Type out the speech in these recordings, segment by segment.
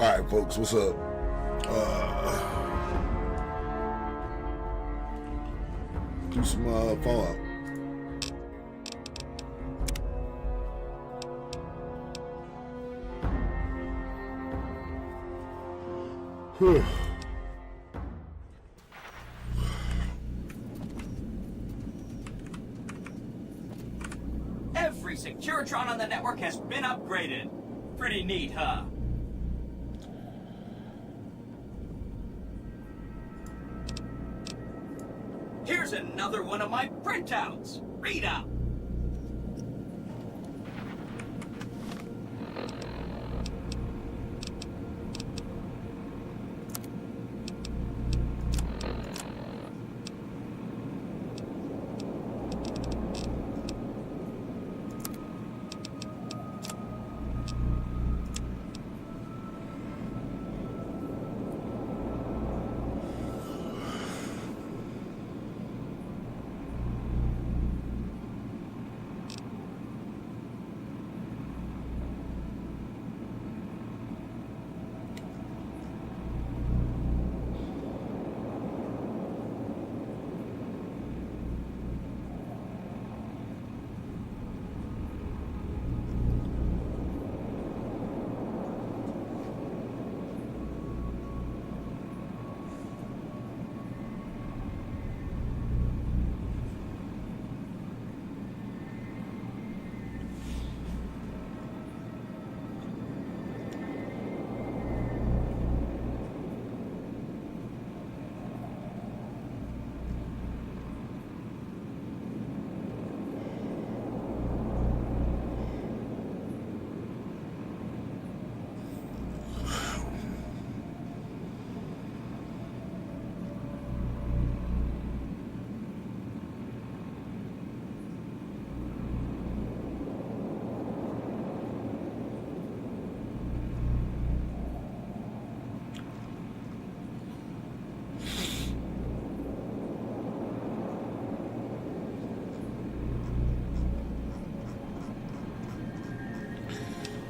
Alright, folks, what's up? Do some Fallout. Whew. Every Securitron on the network has been upgraded. Pretty neat, huh? Here's another one of my printouts. Read up.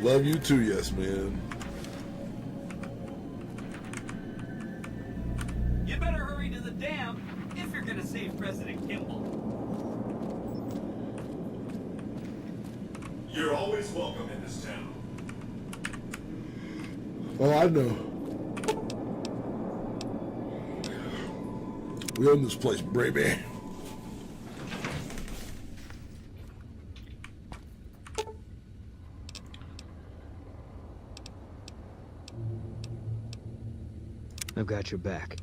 Love you too, yes, man. You better hurry to the dam if you're gonna save President Kimball. You're always welcome in this town. Oh, I know. We own this place, baby. I've got your back.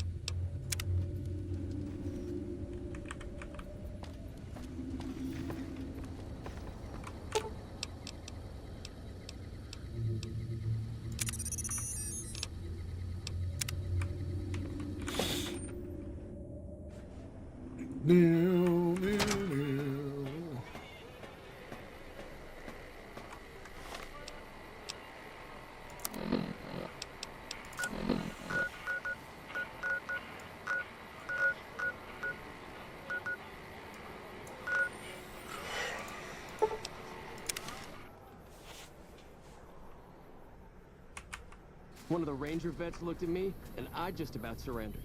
One of the Ranger vets looked at me, and I just about surrendered.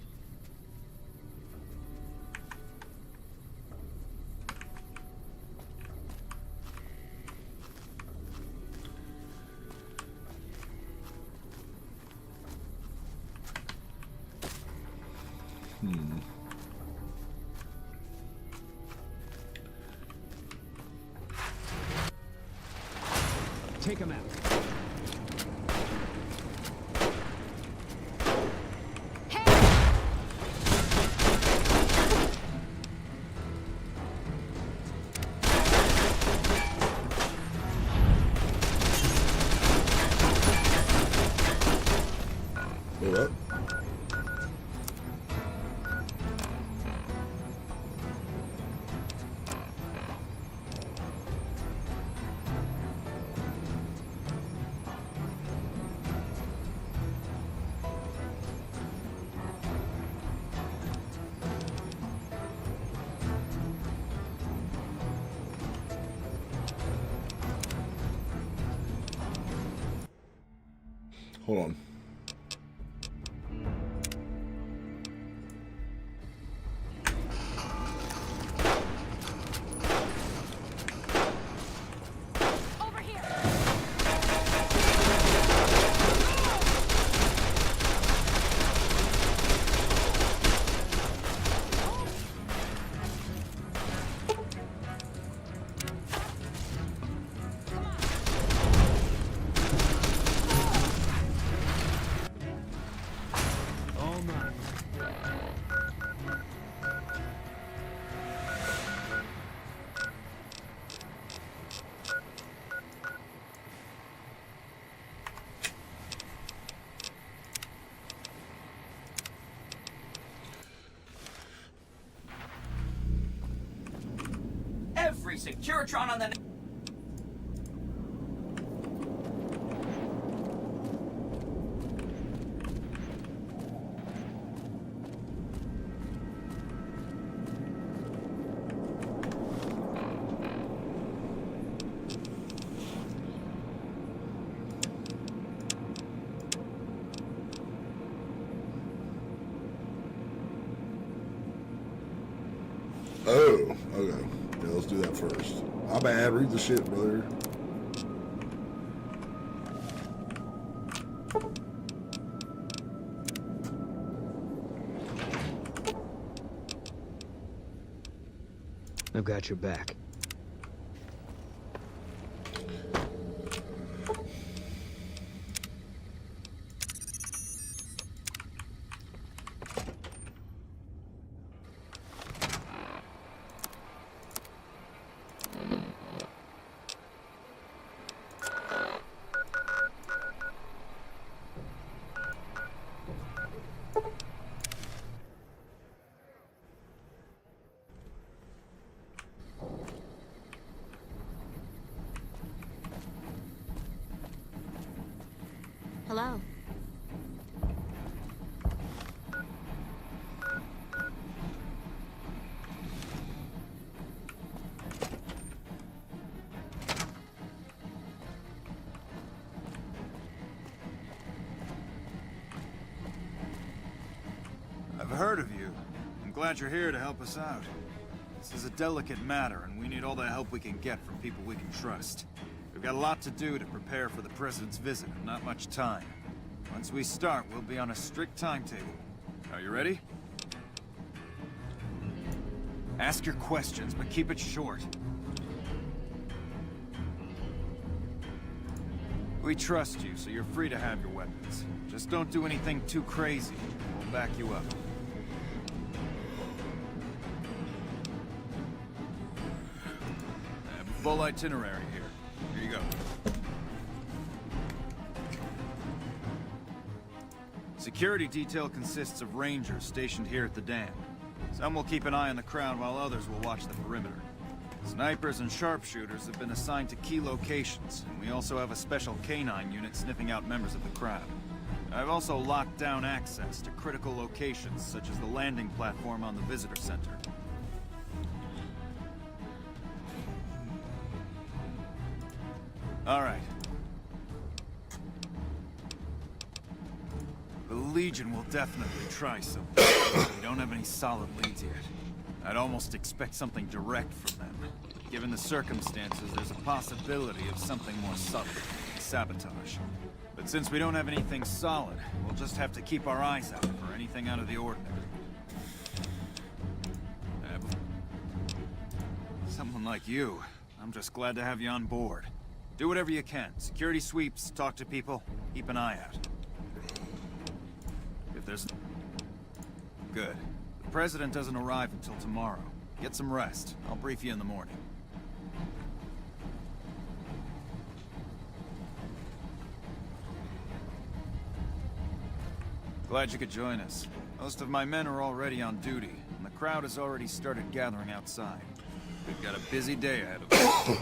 Take him out. Hold up. Hold on. Securitron on the Oh, okay. Yeah, let's do that first. My bad. Read the shit, brother. I've got your back. Hello. I've heard of you. I'm glad you're here to help us out. This is a delicate matter, and we need all the help we can get from people we can trust. We've got a lot to do to prepare for the President's visit, and not much time. Once we start, we'll be on a strict timetable. Are you ready? Ask your questions, but keep it short. We trust you, so you're free to have your weapons. Just don't do anything too crazy. We'll back you up. I have a full itinerary here. Here you go. Security detail consists of rangers stationed here at the dam. Some will keep an eye on the crowd while others will watch the perimeter. Snipers and sharpshooters have been assigned to key locations, and we also have a special canine unit sniffing out members of the crowd. I've also locked down access to critical locations, such as the landing platform on the visitor center. All right. The Legion will definitely try something. We don't have any solid leads yet. I'd almost expect something direct from them. Given the circumstances, there's a possibility of something more subtle, sabotage. But since we don't have anything solid, we'll just have to keep our eyes out for anything out of the ordinary. Someone like you, I'm just glad to have you on board. Do whatever you can. Security sweeps, talk to people, keep an eye out. If there's... Good. The President doesn't arrive until tomorrow. Get some rest. I'll brief you in the morning. Glad you could join us. Most of my men are already on duty, and the crowd has already started gathering outside. We've got a busy day ahead of us.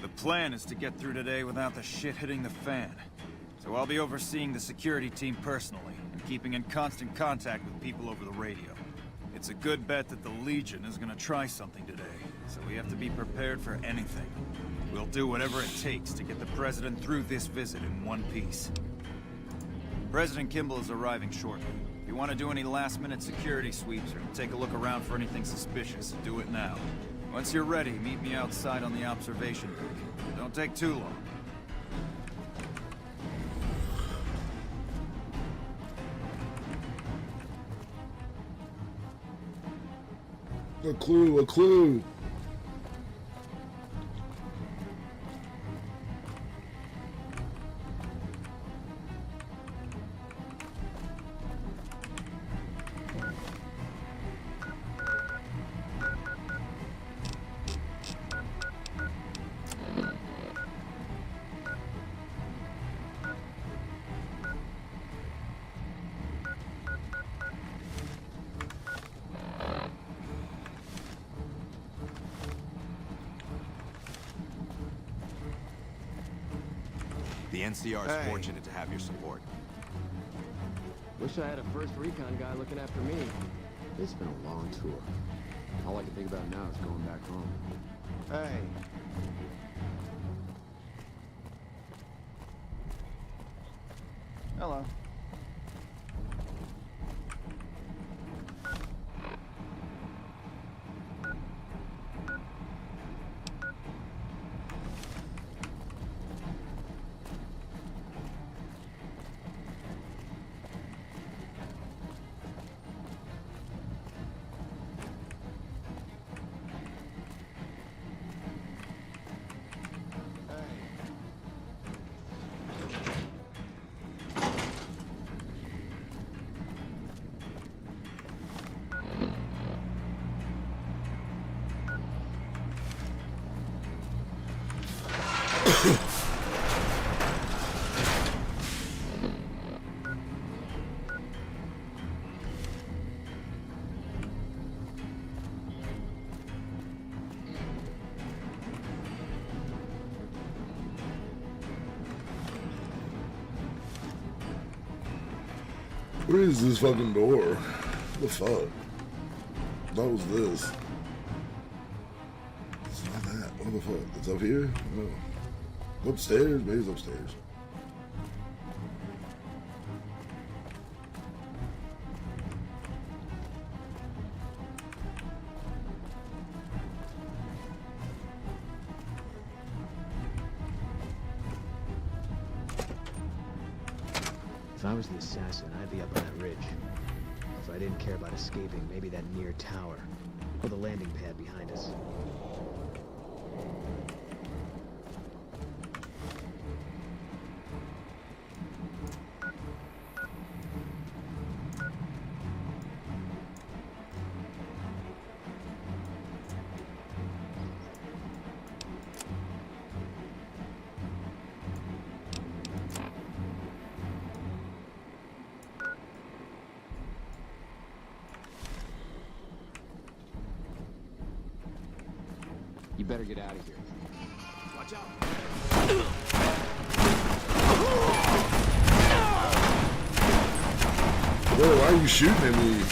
The plan is to get through today without the shit hitting the fan. So I'll be overseeing the security team personally, and keeping in constant contact with people over the radio. It's a good bet that the Legion is gonna try something today, so we have to be prepared for anything. We'll do whatever it takes to get the President through this visit in one piece. President Kimball is arriving shortly. If you want to do any last-minute security sweeps or take a look around for anything suspicious, do it now. Once you're ready, meet me outside on the observation deck. Don't take too long. A clue, a clue. The NCR is Hey. fortunate to have your support. Wish I had a first recon guy looking after me. It's been a long tour. All I can think about now is going back home. Hey. Hello. Where is this fucking door? The fuck? What was this? It's not that. What the fuck? It's up here? No. Upstairs? Maybe it's upstairs. If I was the assassin, I'd be up on that ridge. If I didn't care about escaping, maybe that near tower. Or the landing pad behind us. You better get out of here. Watch out. Bro, why are you shooting at me?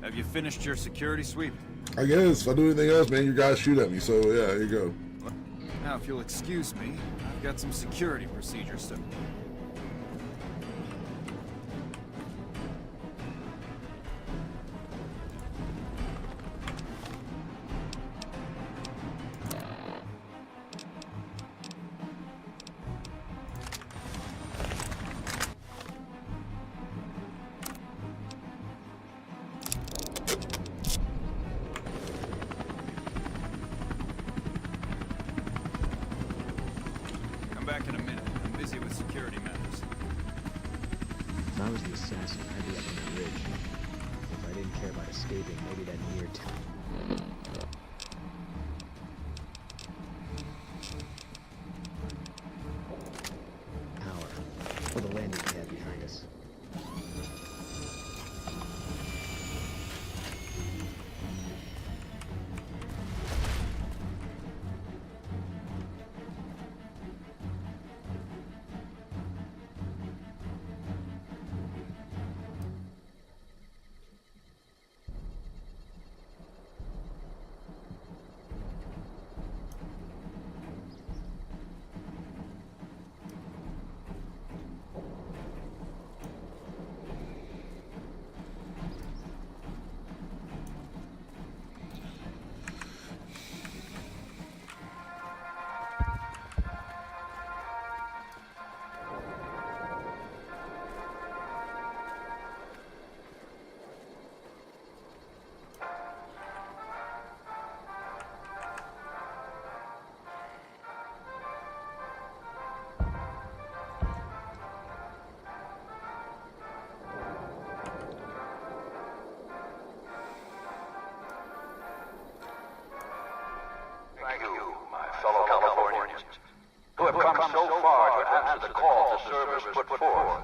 Have you finished your security sweep? I guess if I do anything else, man, you guys shoot at me. So yeah, here you go. Now, if you'll excuse me, I've got some security procedures to... Come back in a minute. I'm busy with security matters. If I was the assassin, I'd be up on that ridge. If I didn't care about escaping, maybe that near tower. Or the landing pad behind us.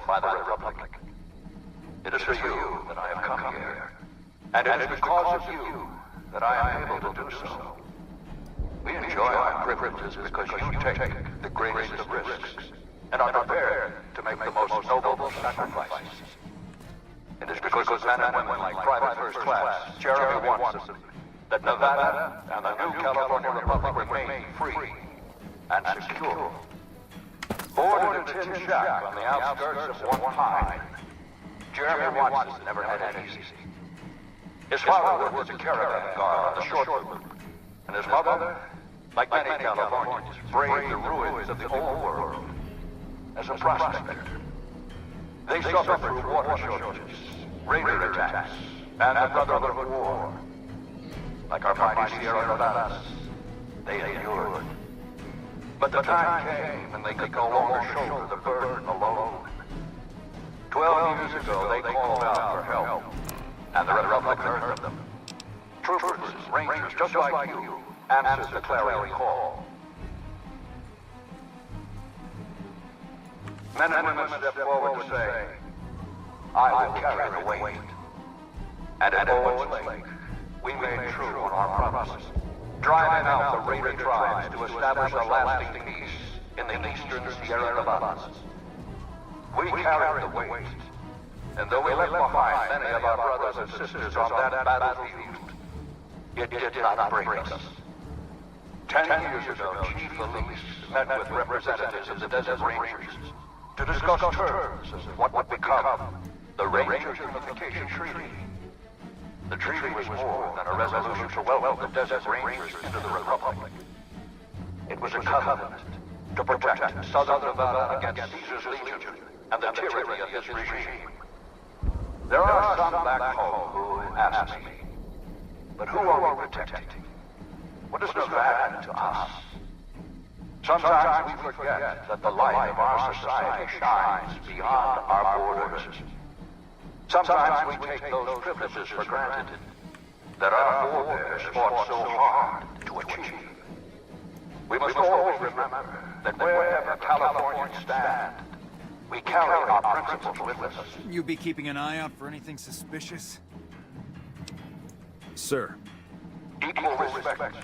by the Republic. It is for you that I have come here. And it is because of you that I am able to do so. We enjoy our privileges because you take the greatest of risks and are prepared to make the most noble sacrifices. It is because of men and women like Private First Class Jeremy Watson that Nevada and the new California Republic remain free and secure. Born in a tin shack on the outskirts of One Pine, Jeremy Watson never had it easy. His father worked as a caravan guard on the short route, and his mother, like many Californians, braved the ruins of the old world as a prospector. They suffered through water shortages, raider attacks, and the Brotherhood War. Like our mighty Sierra Nevadas, they endured. But the time came when they could no longer shoulder the burden alone. 12 years ago, they called out for help, and the Republic heard them. Troopers, rangers, just like you, answered the clarion call. Men and women stepped forward to say, I will carry the weight. And at Owens Lake, we made true on our promise, driving out the raider tribes to establish a lasting peace in the eastern Sierra Nevadas. We carried the weight, and though we left behind many of our brothers and sisters on that battlefield, it did not break us. 10 years ago, Chief Elise met with representatives of the Desert Rangers to discuss terms of what would become the Rangers Unification Treaty. The treaty was more than a resolution to welcome the Desert Rangers into the Republic. It was a covenant to protect Southern Nevada against Caesar's Legion and the tyranny of this regime. There are some back home who ask me, but who are we protecting? What is Nevada to us? Sometimes we forget that the light of our society shines beyond our borders. Sometimes we take those privileges for granted that our forebears fought so hard to achieve. We must always remember that wherever Californians stand, we carry our principles with us. You be keeping an eye out for anything suspicious? Sir. Equal respect,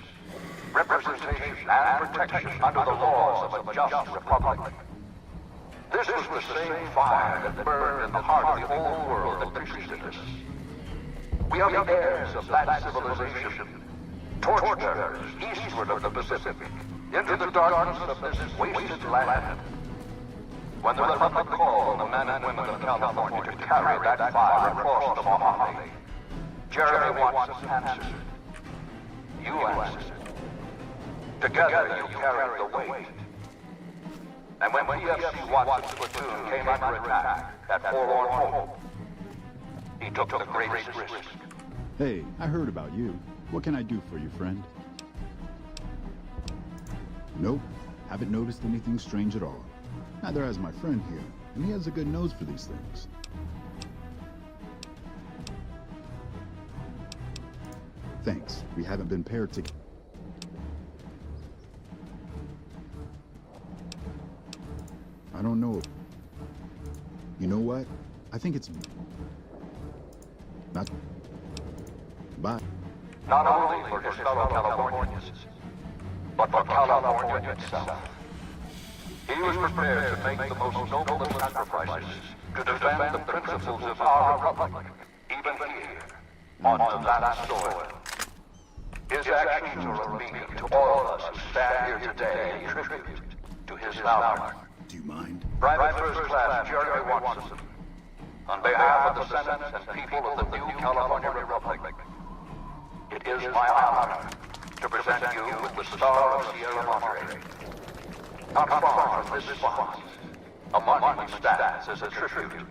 representation, and protection under the laws of a just republic. This was the same fire that burned in the heart of the old world that preceded us. We are the heirs of that civilization, torchbearers eastward of the Pacific, into the darkness of this wasted land. When the Republic called on the men and women of California to carry that fire across the Mojave, Jeremy Watson answered. You answered. Together you carried the weight. And when PFC Watson's platoon came under attack at Forlorn Hope, he took the greatest risk. Hey, I heard about you. What can I do for you, friend? Nope, haven't noticed anything strange at all. Neither has my friend here, and he has a good nose for these things. Thanks, we haven't been paired together. I don't know. You know what? I think it's... not... Bye. Not only for his fellow Californians, but for California itself. He was prepared to make the most noble of sacrifices to defend the principles of our republic, even here, on that soil. His actions are a beacon to all of us who stand here today in tribute to his valor. Do you mind? Private First Class Jeremy Watson, on behalf of the Senate and people of the new California Republic, it is my honor to present you with the Star of Sierra Madre. Not far from this spot, a monument stands as a tribute.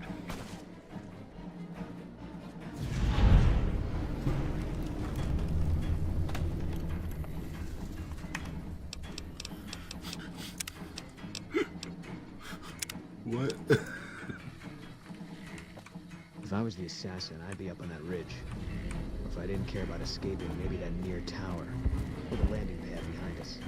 What? If I was the assassin, I'd be up on that ridge. If I didn't care about escaping, maybe that near tower, or the landing pad behind us.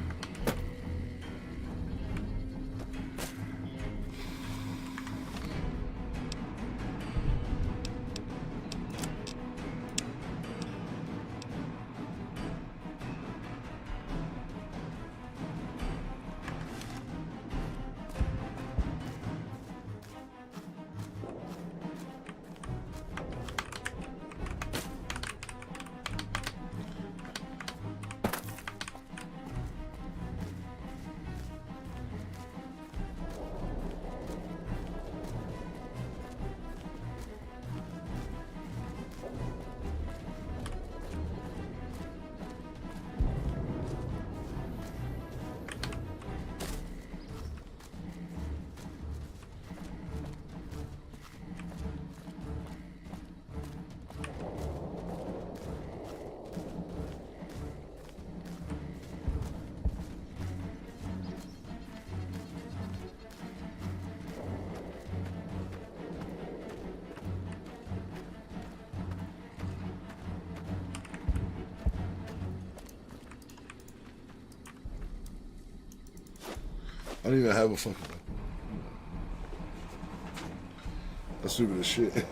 I don't even have a fucking. That's stupid as shit.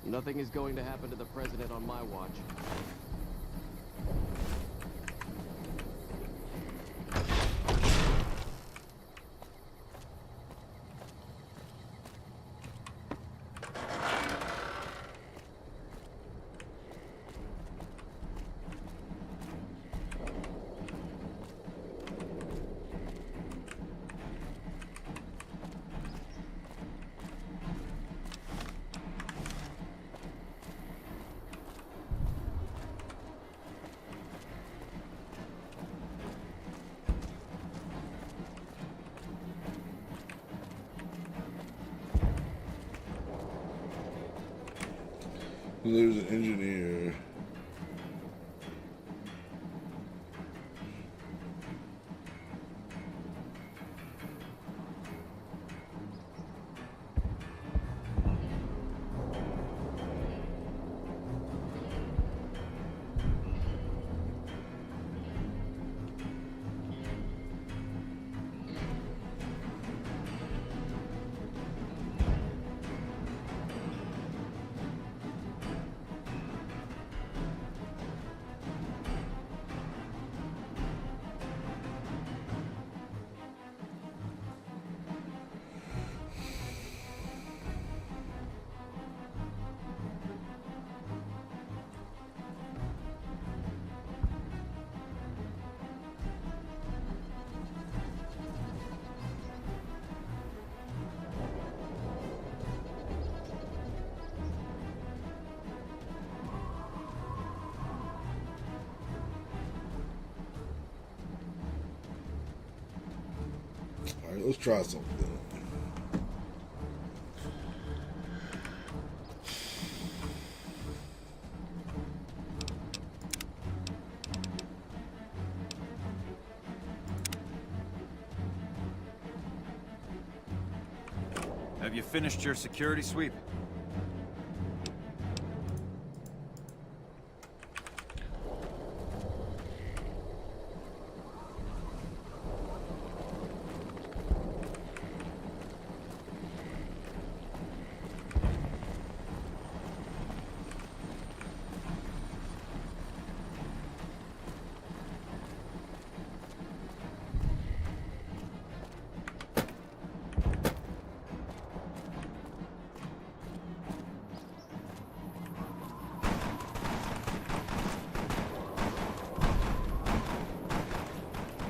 Nothing is going to happen to the president on my watch. There's an engineer. All right, let's try something. Have you finished your security sweep?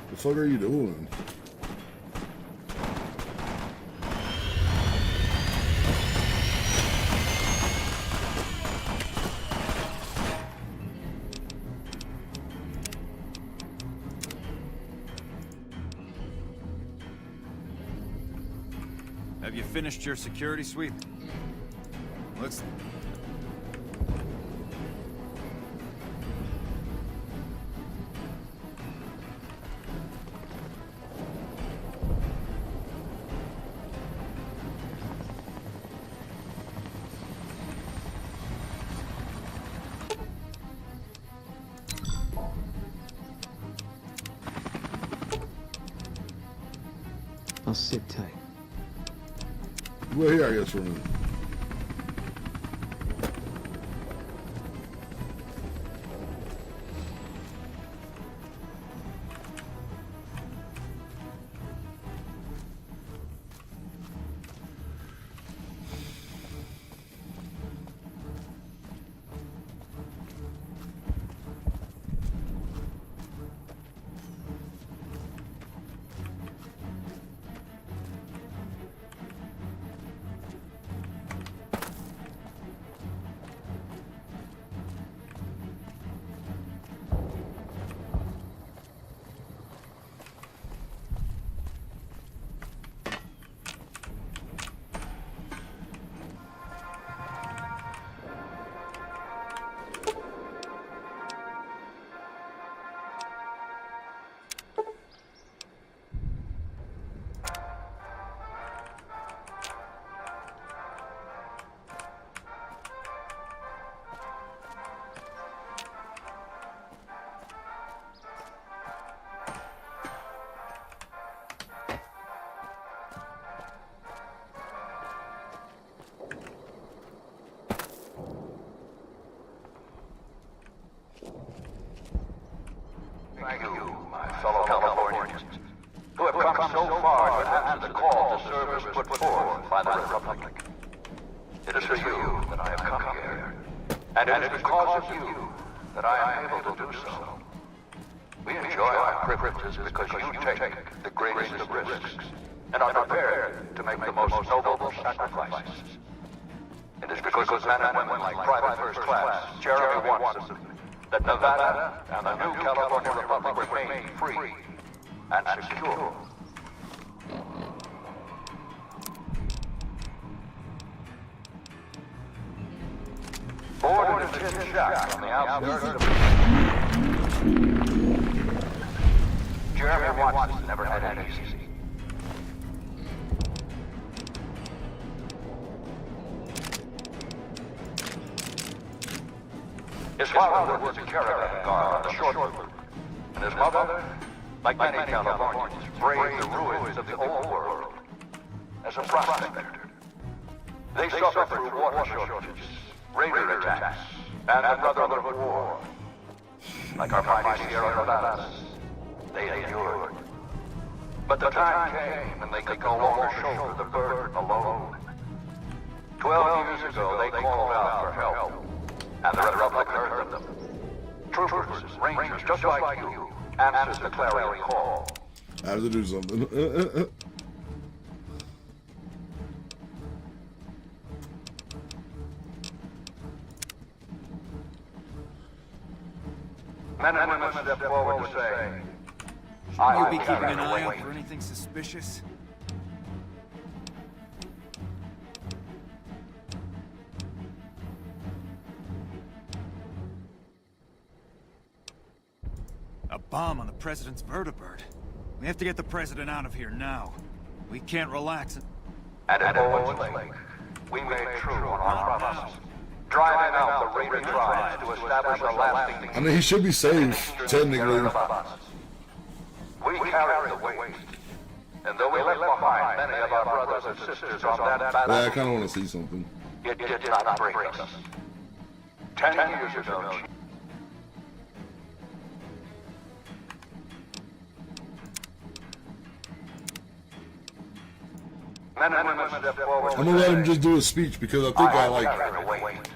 The fuck are you doing? Have you finished your security sweep? Let's... I'll sit tight. Well, here I guess for a minute. it is because of you that I am able to do so. We enjoy our privileges because you take the greatest of risks and are prepared to make the most noble sacrifices. It is because of men and women like Private First Class Jeremy Watson that Nevada and the new California Republic remain free and secure. Born in a tin shack on the outskirts of Jeremy Watson never had it easy. His father was a caravan guard on the short route, and his mother, like many Californians, braved the ruins of the old world as a prospector. They suffered through water shortages, raider attacks, and the Brotherhood War. Like our mighty Sierra Nevadas, they endured. But the time came when they could no longer shoulder the burden alone. 12 years ago, they called out for help, and the Republic heard them. Troopers, rangers, just like you, answered the clarion call. I have to do something. Men and women step forward to say, Shouldn't you be keeping an eye out for anything suspicious? A bomb on the president's vertibird. We have to get the president out of here now. We can't relax and... At Owens Lake, we made true on our promise, driving out the raider tribes to establish a lasting... I mean, he should be safe, technically. We carried the weight, and though we left behind many of our brothers and sisters on that Yeah, I battlefield, kind of want to see something. it did not break us. 10 years ago, men and women step forward. I'm gonna let him just do his speech because I think carried the weight.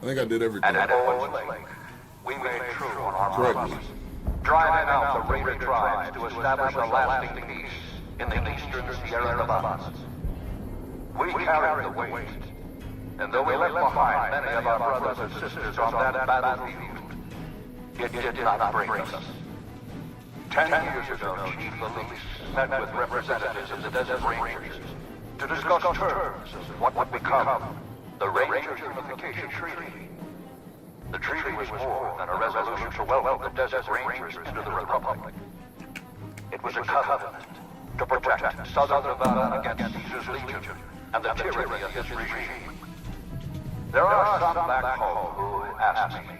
I think I did everything. At Owens Lake, we made true on our Correctly. promise, driving out the raider tribes to establish a lasting peace in the eastern Sierra Nevadas. We carried the weight, and though we left behind many of our brothers and sisters on that battlefield, it did not break us. 10 years ago, Chief Elise met with representatives of the Desert Rangers to discuss terms of what would become the Rangers Unification Treaty. The treaty was more than a resolution to welcome the Desert Rangers into the Republic. It was a covenant to protect Southern Nevada against Caesar's Legion and the tyranny of his regime. There are some back home who ask me,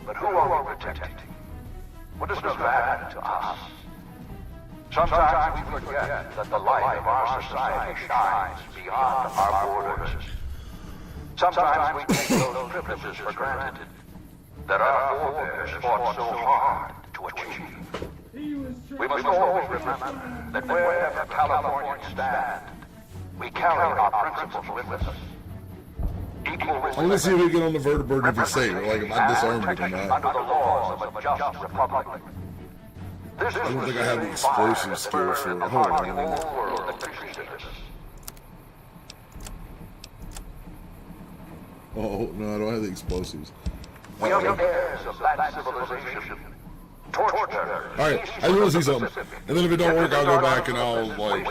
but who are we protecting? What is Nevada to us? Sometimes we forget that the light of our society shines beyond our borders. Sometimes we take those privileges for granted that our forebears fought so hard to achieve. We must always remember that wherever Californians stand, we carry our principles with us. Equal respect. I'm gonna see if we get on the vertibird if he's safe, like if I disarmed it or under not. the laws of a just republic. This I don't think I have the explosive skills for it. Hold on. Oh, no, I don't have the explosives. We are the heirs of that civilization. Torture. Alright, I just want to see something. And then if it don't work, I'll go back and I'll, like,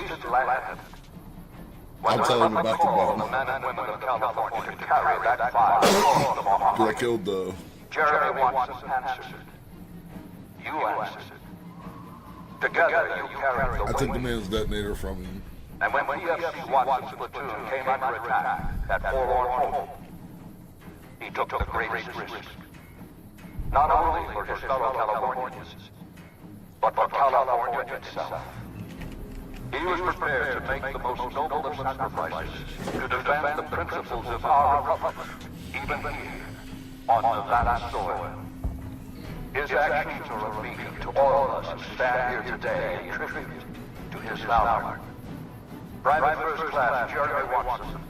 I'll tell him about the bomb. The men and women of California to carry that fire across the Mohawk. Because I killed the... Jeremy Watson answered. You answered. Together you carried the I took the weight. man's detonator from him. And when PFC Watson's platoon came under attack at Forlorn Hope, he took the greatest risk. Not only for his fellow Californians, but for California itself. He was prepared to make the most noble of sacrifices to defend the principles of our republic, even here, on Nevada soil. His actions are a beacon to all of us who stand here today in tribute to his valor. Private First Class Jeremy Watson,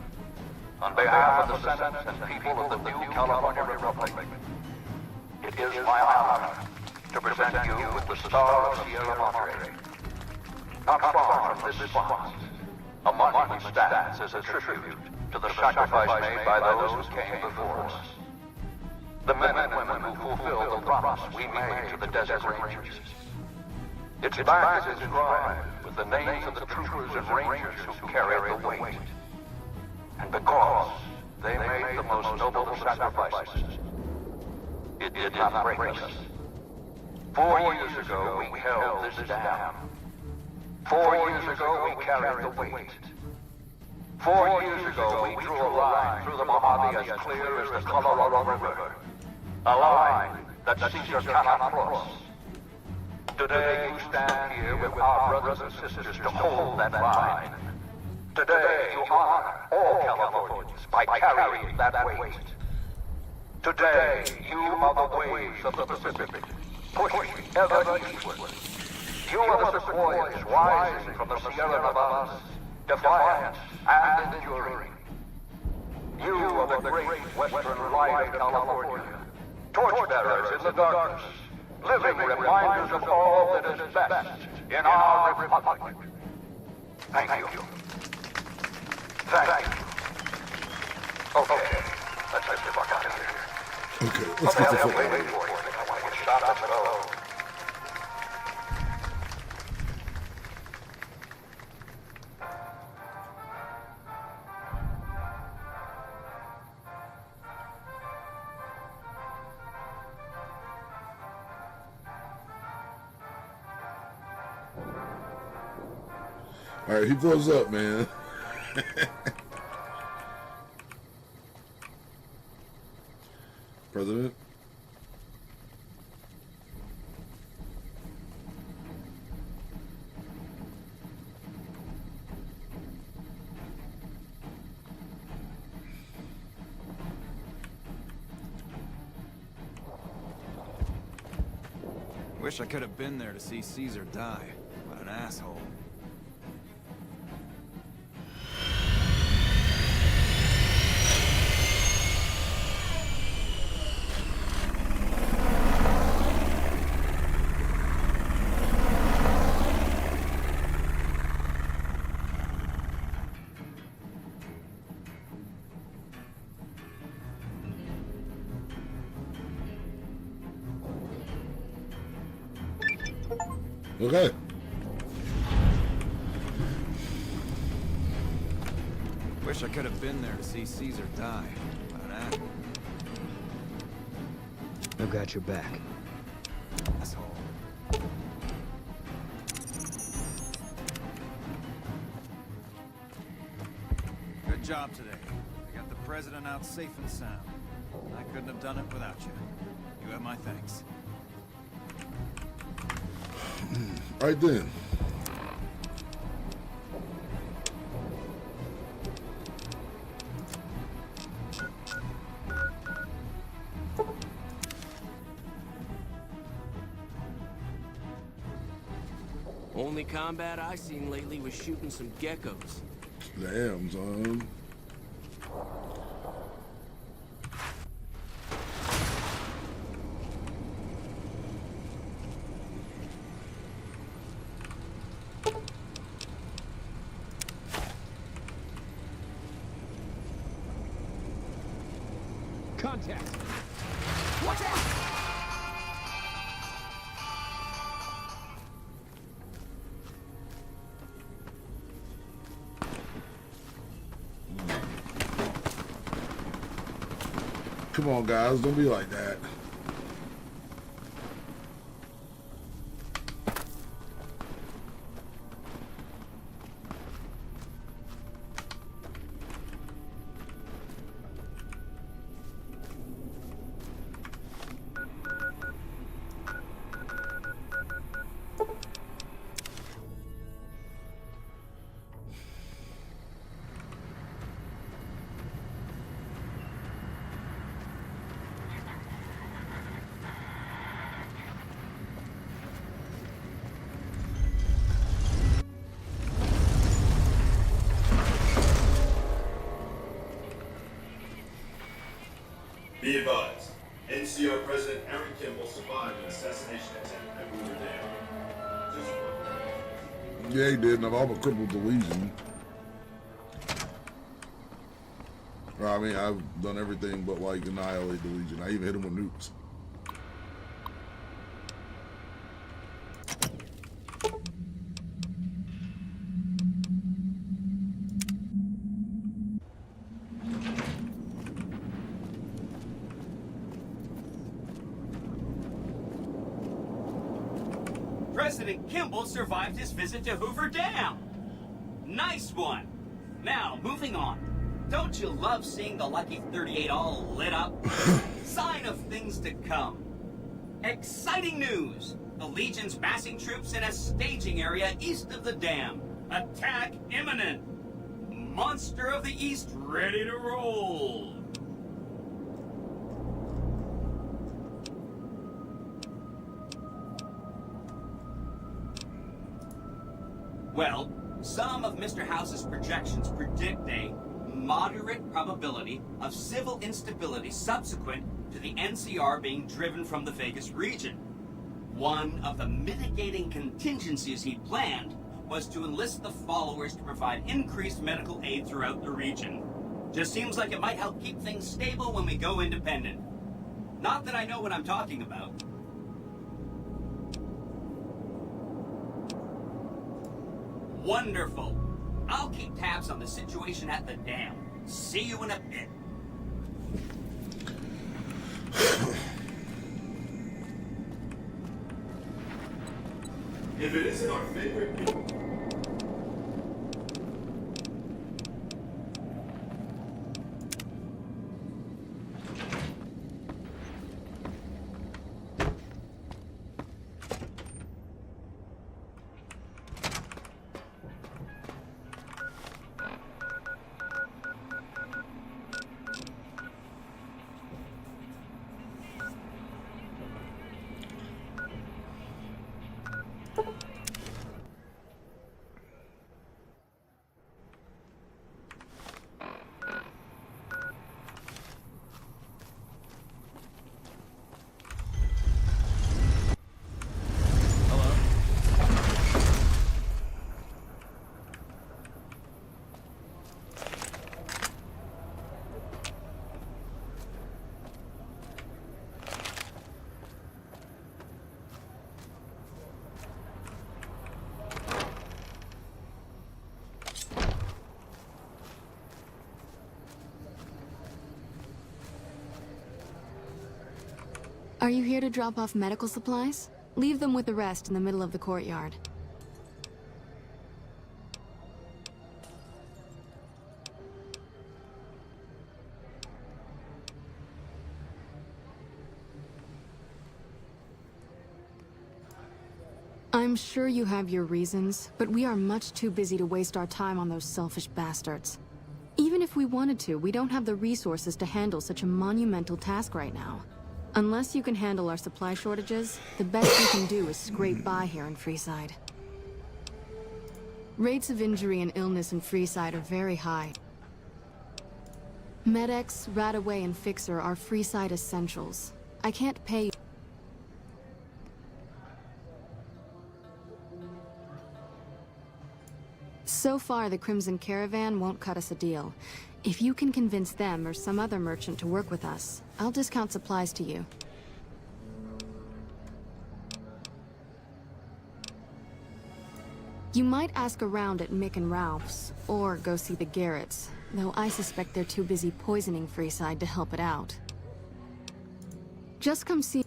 On behalf of the Senate and people of the new California Republic, it is my honor to present you with the Star of Sierra Madre. Not far from this spot, a monument stands as a tribute to the sacrifice made by those who came before us. The men and women who fulfilled the promise we made to the Desert Rangers. Its back is inscribed with the names of the troopers and rangers who carried the weight. And because they made the most noble of sacrifices, it did not break us. 4 years ago, we held this dam. 4 years ago, we carried the weight. 4 years ago, we drew a line through the Mojave as clear as the Colorado River. A line that Caesar cannot cross. Today, you stand here with our brothers and sisters to hold that line. Today, you honor all Californians by carrying that weight. Today, you are the waves of the Pacific, pushing ever eastward. You are the sequoias rising from the Sierra Nevadas, defiant and enduring. You are the great western light of California, torchbearers in the darkness, living reminders of all that is best in our republic. Thank you. Thank you. Okay, let's get the fuck out of here. Okay, let's get the fuck out of here. Waiting for you. I want to get shot at go. All right, he blows up, man. President. Wish I could have been there to see Caesar die. What an asshole. Okay. Wish I could have been there to see Caesar die. What an asshole. I've got your back. Asshole. Good job today. We got the president out safe and sound. I couldn't have done it without you. You have my thanks. All right then. Only combat I seen lately was shooting some geckos. Damn, son. Contact! Watch out! Come on, guys. Don't be like that. Be advised, NCR President Aaron Kimball survived an assassination attempt at Hoover Dam. Just one. Yeah, he did, and I've all crippled the Legion. I mean, I've done everything but, like, annihilate the Legion. I even hit him with nukes. President Kimball survived his visit to Hoover Dam. Nice one. Now, moving on. Don't you love seeing the Lucky 38 all lit up? Sign of things to come. Exciting news! The Legion's massing troops in a staging area east of the dam. Attack imminent. Monster of the East ready to roll. Well, some of Mr. House's projections predict a moderate probability of civil instability subsequent to the NCR being driven from the Vegas region. One of the mitigating contingencies he planned was to enlist the followers to provide increased medical aid throughout the region. Just seems like it might help keep things stable when we go independent. Not that I know what I'm talking about. Wonderful. I'll keep tabs on the situation at the dam. See you in a bit. If it isn't our favorite people. Are you here to drop off medical supplies? Leave them with the rest in the middle of the courtyard. I'm sure you have your reasons, but we are much too busy to waste our time on those selfish bastards. Even if we wanted to, we don't have the resources to handle such a monumental task right now. Unless you can handle our supply shortages, the best we can do is scrape by here in Freeside. Rates of injury and illness in Freeside are very high. Med-X, Radaway, and Fixer are Freeside essentials. I can't pay. So far, the Crimson Caravan won't cut us a deal. If you can convince them or some other merchant to work with us, I'll discount supplies to you. You might ask around at Mick and Ralph's, or go see the Garretts, though I suspect they're too busy poisoning Freeside to help it out. Just come see...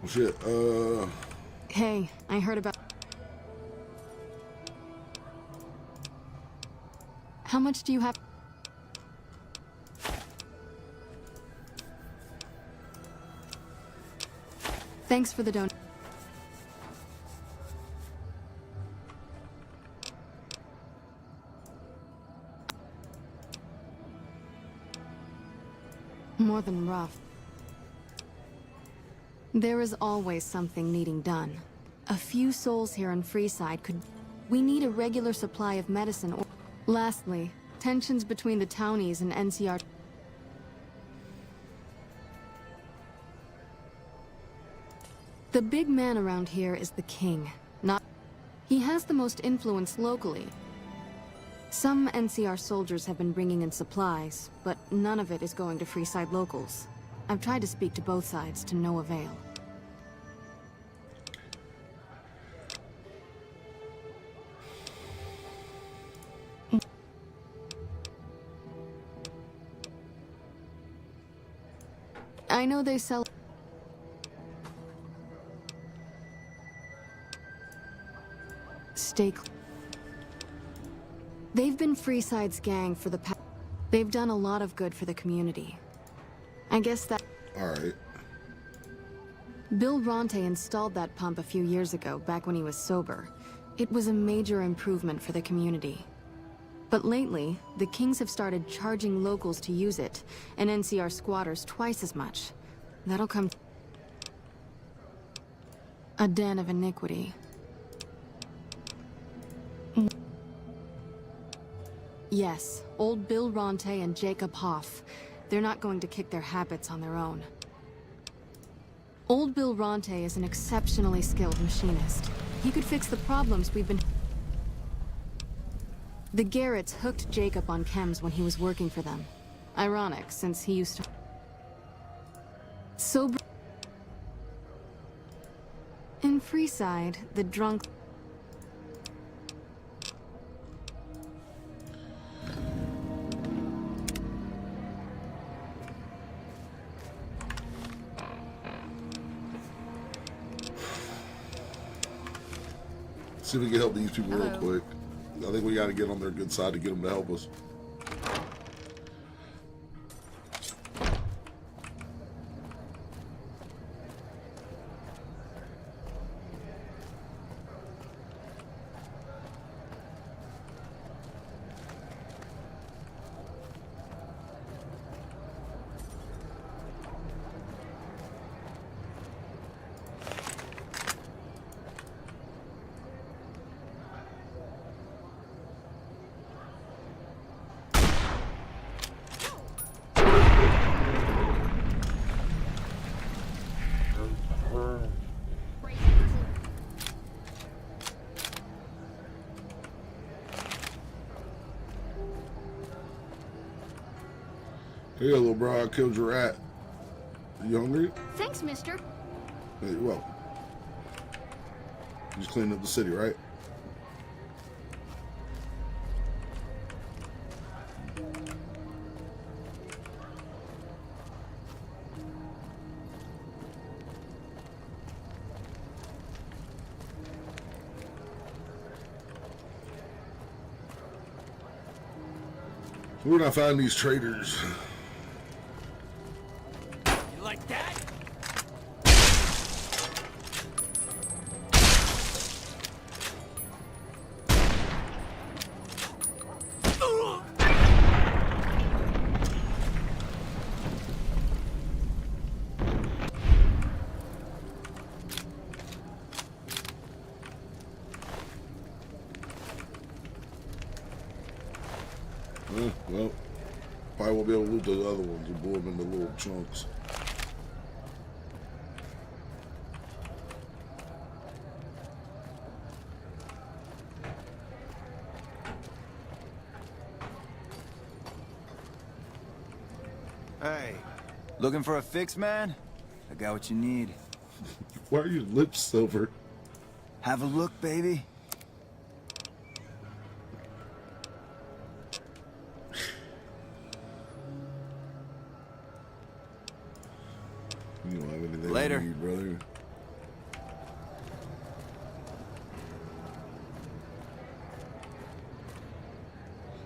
Shit, Hey, I heard about... How much do you have? Thanks for the donation. More than rough. There is always something needing done. A few souls here in Freeside could... We need a regular supply of medicine or... Lastly, tensions between the townies and NCR... The big man around here is the king, not... He has the most influence locally. Some NCR soldiers have been bringing in supplies, but none of it is going to Freeside locals. I've tried to speak to both sides to no avail. I know they sell... Steak. They've been Freeside's gang for the past... They've done a lot of good for the community. I guess that... Alright. Bill Ronte installed that pump a few years ago, back when he was sober. It was a major improvement for the community. But lately, the Kings have started charging locals to use it, and NCR squatters twice as much. That'll come... A den of iniquity. Yes, old Bill Ronte and Jacob Hoff. They're not going to kick their habits on their own. Old Bill Ronte is an exceptionally skilled machinist. He could fix the problems we've been... The Garretts hooked Jacob on chems when he was working for them. Ironic, since he used to... Sober... In Freeside, the drunk... See if we can help these people real quick. I think we got to get on their good side to get them to help us. Hey, little bro, I killed your rat. You hungry? Thanks, mister. Hey, you're welcome. You just cleaned up the city, right? Where can I find these traitors? You like that? Well, probably won't be able to loot those other ones and blow them into little chunks. Hey, looking for a fix, man? I got what you need. Why are your lips silver? Have a look, baby. You don't have anything Later. you need, brother.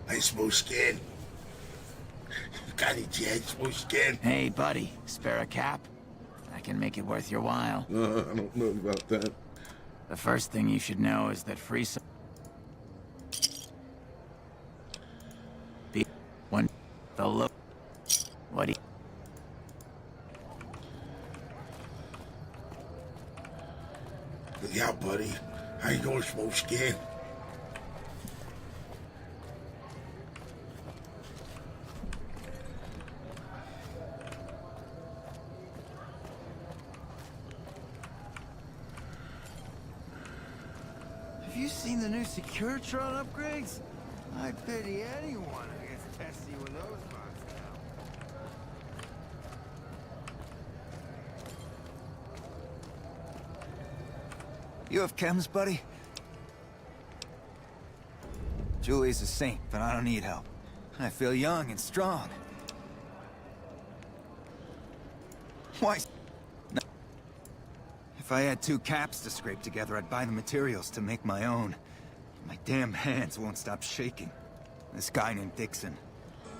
Hey, smooth skin. You got any chance, smooth skin? Hey, buddy. Spare a cap? I can make it worth your while. I don't know about that. The first thing you should know is that free one the look. What do you... Look out, buddy. How you going, Smoke Skin? Have you seen the new Securitron upgrades? I pity anyone who gets testy with those bots now. You have chems, buddy? Julie's a saint, but I don't need help. I feel young and strong. Why? No. If I had 2 caps to scrape together, I'd buy the materials to make my own. My damn hands won't stop shaking. This guy named Dixon.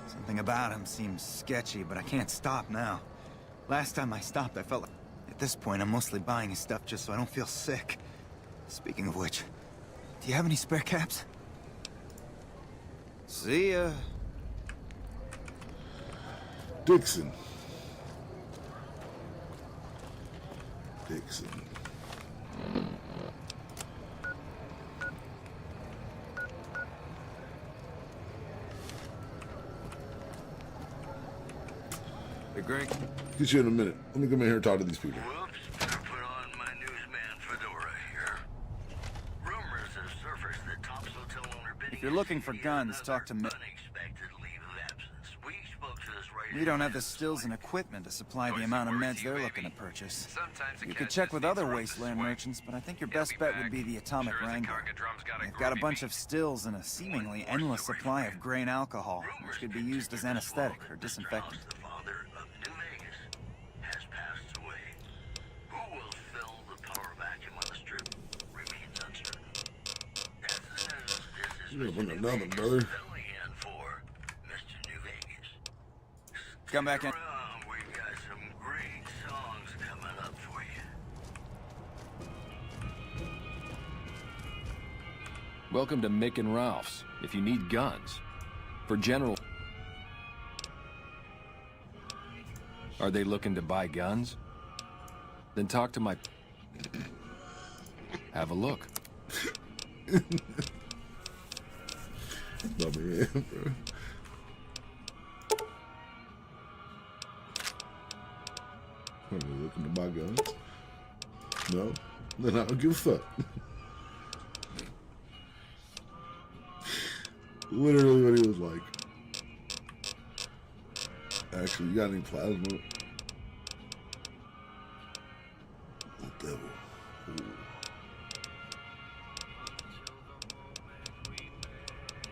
Something about him seems sketchy, but I can't stop now. Last time I stopped, I felt like... At this point, I'm mostly buying his stuff just so I don't feel sick. Speaking of which, do you have any spare caps? See ya. Dixon. Dixon. Hey, Greg. Get you in a minute. Let me come in here and talk to these people. Whoops, better put on my newsman fedora here. Rumors have surfaced that Top's hotel owner bidding... If you're looking for guns, talk to me. Unexpected leave of absence. We spoke to this right... We don't have the stills and equipment to supply the amount of meds they're looking to purchase. You could check with other wasteland merchants, but I think your best bet would be the Atomic Wrangler. They've got a bunch of stills and a seemingly endless supply of grain alcohol, which could be used as anesthetic or disinfectant. The father of New Vegas has passed away. Who will fill the power vacuum on the strip remains uncertain. That's the news. This is You're gonna Mr. put New another, Vegas brother. filling in for Mr. New Vegas. Come back in. We've got some great songs coming up for you. Welcome to Mick and Ralph's. If you need guns. For general... Are they looking to buy guns? Then talk to my... Have a look. Love me, bro. Are they looking to buy guns? No? Then I don't give a fuck. Literally what he was like. Actually, you got any plasma? Oh, devil. Ooh.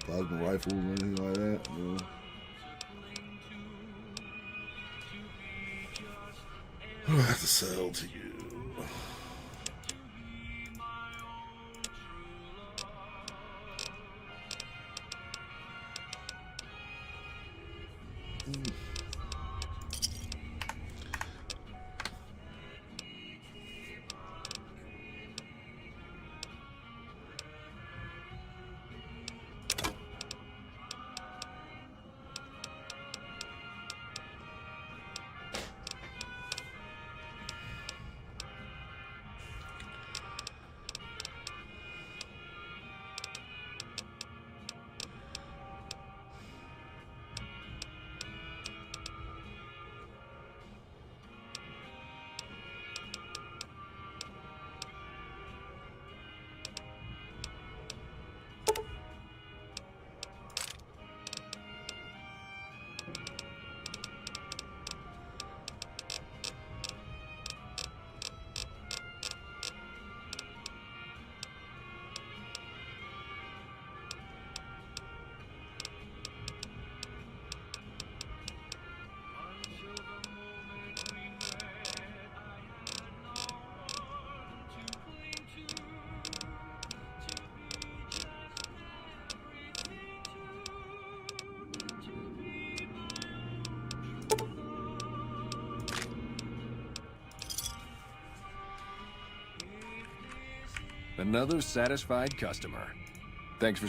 Plasma rifles or anything like that? No. What do I have to sell to you? Another satisfied customer. Thanks for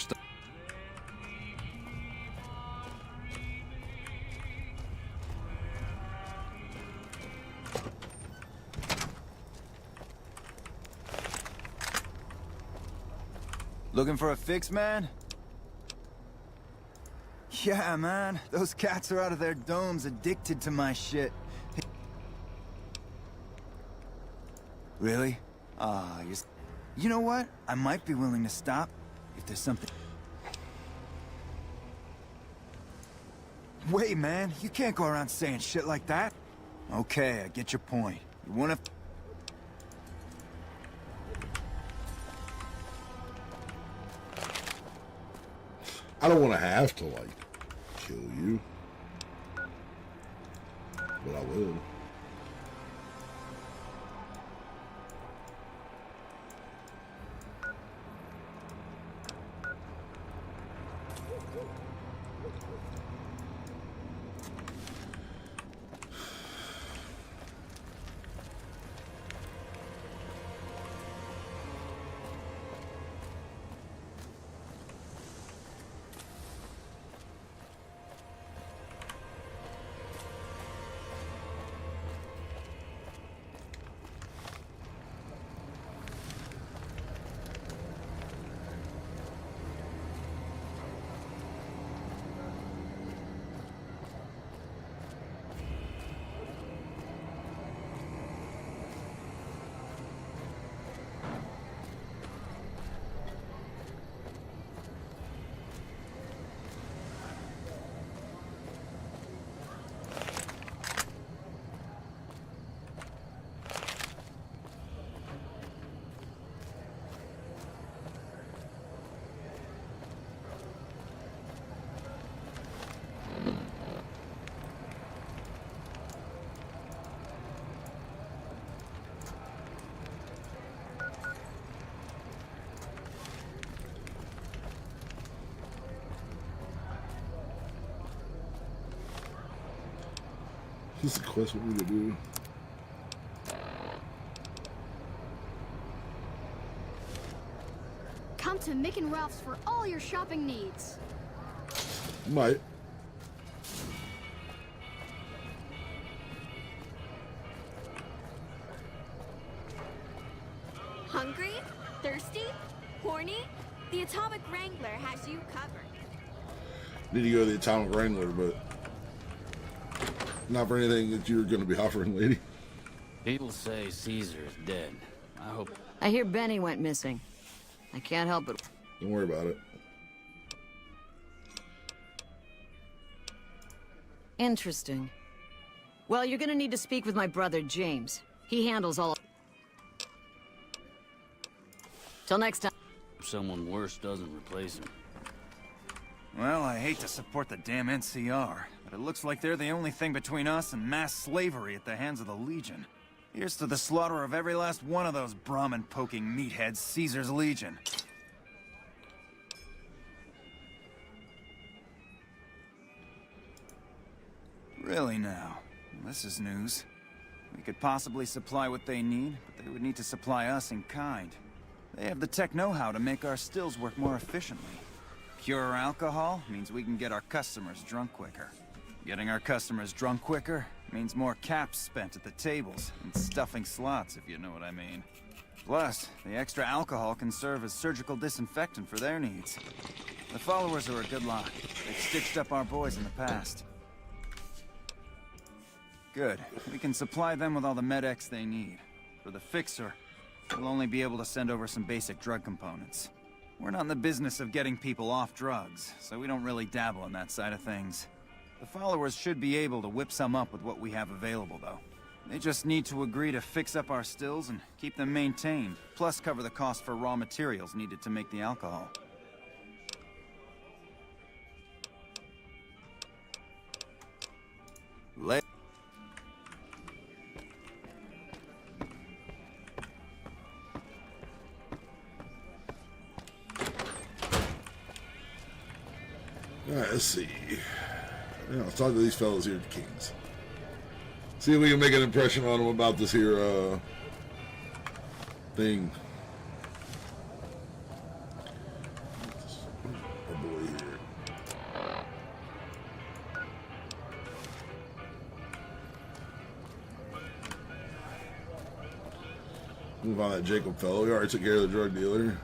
Looking for a fix, man? Yeah, man. Those cats are out of their domes addicted to my shit. Really? You know what? I might be willing to stop if there's something... Wait, man. You can't go around saying shit like that. Okay, I get your point. You wanna... I don't want to have to, like, kill you. But I will. This is a quest what we could do. Come to Mick and Ralph's for all your shopping needs. Might. Hungry? Thirsty? Horny? The Atomic Wrangler has you covered. Need to go to the Atomic Wrangler, but not for anything that you're going to be offering, lady. People say Caesar's dead. I hope... I hear Benny went missing. I can't help it. Don't worry about it. Interesting. Well, you're gonna need to speak with my brother, James. He handles all... Till next time. Someone worse doesn't replace him. Well, I hate to support the damn NCR, but it looks like they're the only thing between us and mass slavery at the hands of the Legion. Here's to the slaughter of every last one of those Brahmin-poking meatheads, Caesar's Legion. Really now? This is news. We could possibly supply what they need, but they would need to supply us in kind. They have the tech know-how to make our stills work more efficiently. Pure alcohol means we can get our customers drunk quicker. Getting our customers drunk quicker means more caps spent at the tables and stuffing slots, if you know what I mean. Plus, the extra alcohol can serve as surgical disinfectant for their needs. The followers are a good lot. They've stitched up our boys in the past. Good. We can supply them with all the med-X they need. For the Fixer, we'll only be able to send over some basic drug components. We're not in the business of getting people off drugs, so we don't really dabble in that side of things. The followers should be able to whip some up with what we have available, though. They just need to agree to fix up our stills and keep them maintained, plus cover the cost for raw materials needed to make the alcohol. Alright, let's see. Yeah, let's talk to these fellas here at the Kings. See if we can make an impression on them about this here thing. Move on that Jacob fellow. We already took care of the drug dealer.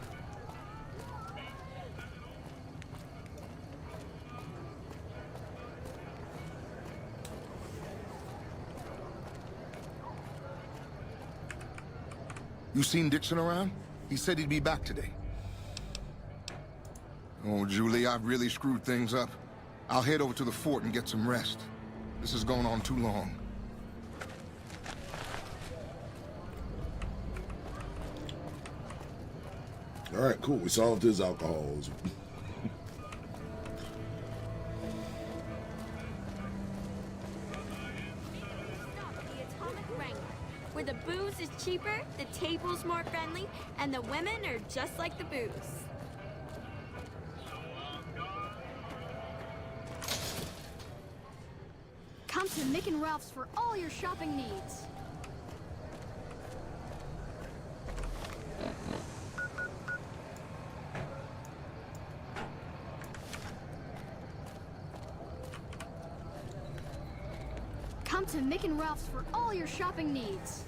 You seen Dixon around? He said he'd be back today. Oh, Julie, I've really screwed things up. I'll head over to the fort and get some rest. This has gone on too long. All right, cool. We solved his alcoholism. The Atomic Wrangler, where the booze is cheaper, the table's more friendly, and the women are just like the booze. Come to Mick and Ralph's for all your shopping needs. Come to Mick and Ralph's for all your shopping needs.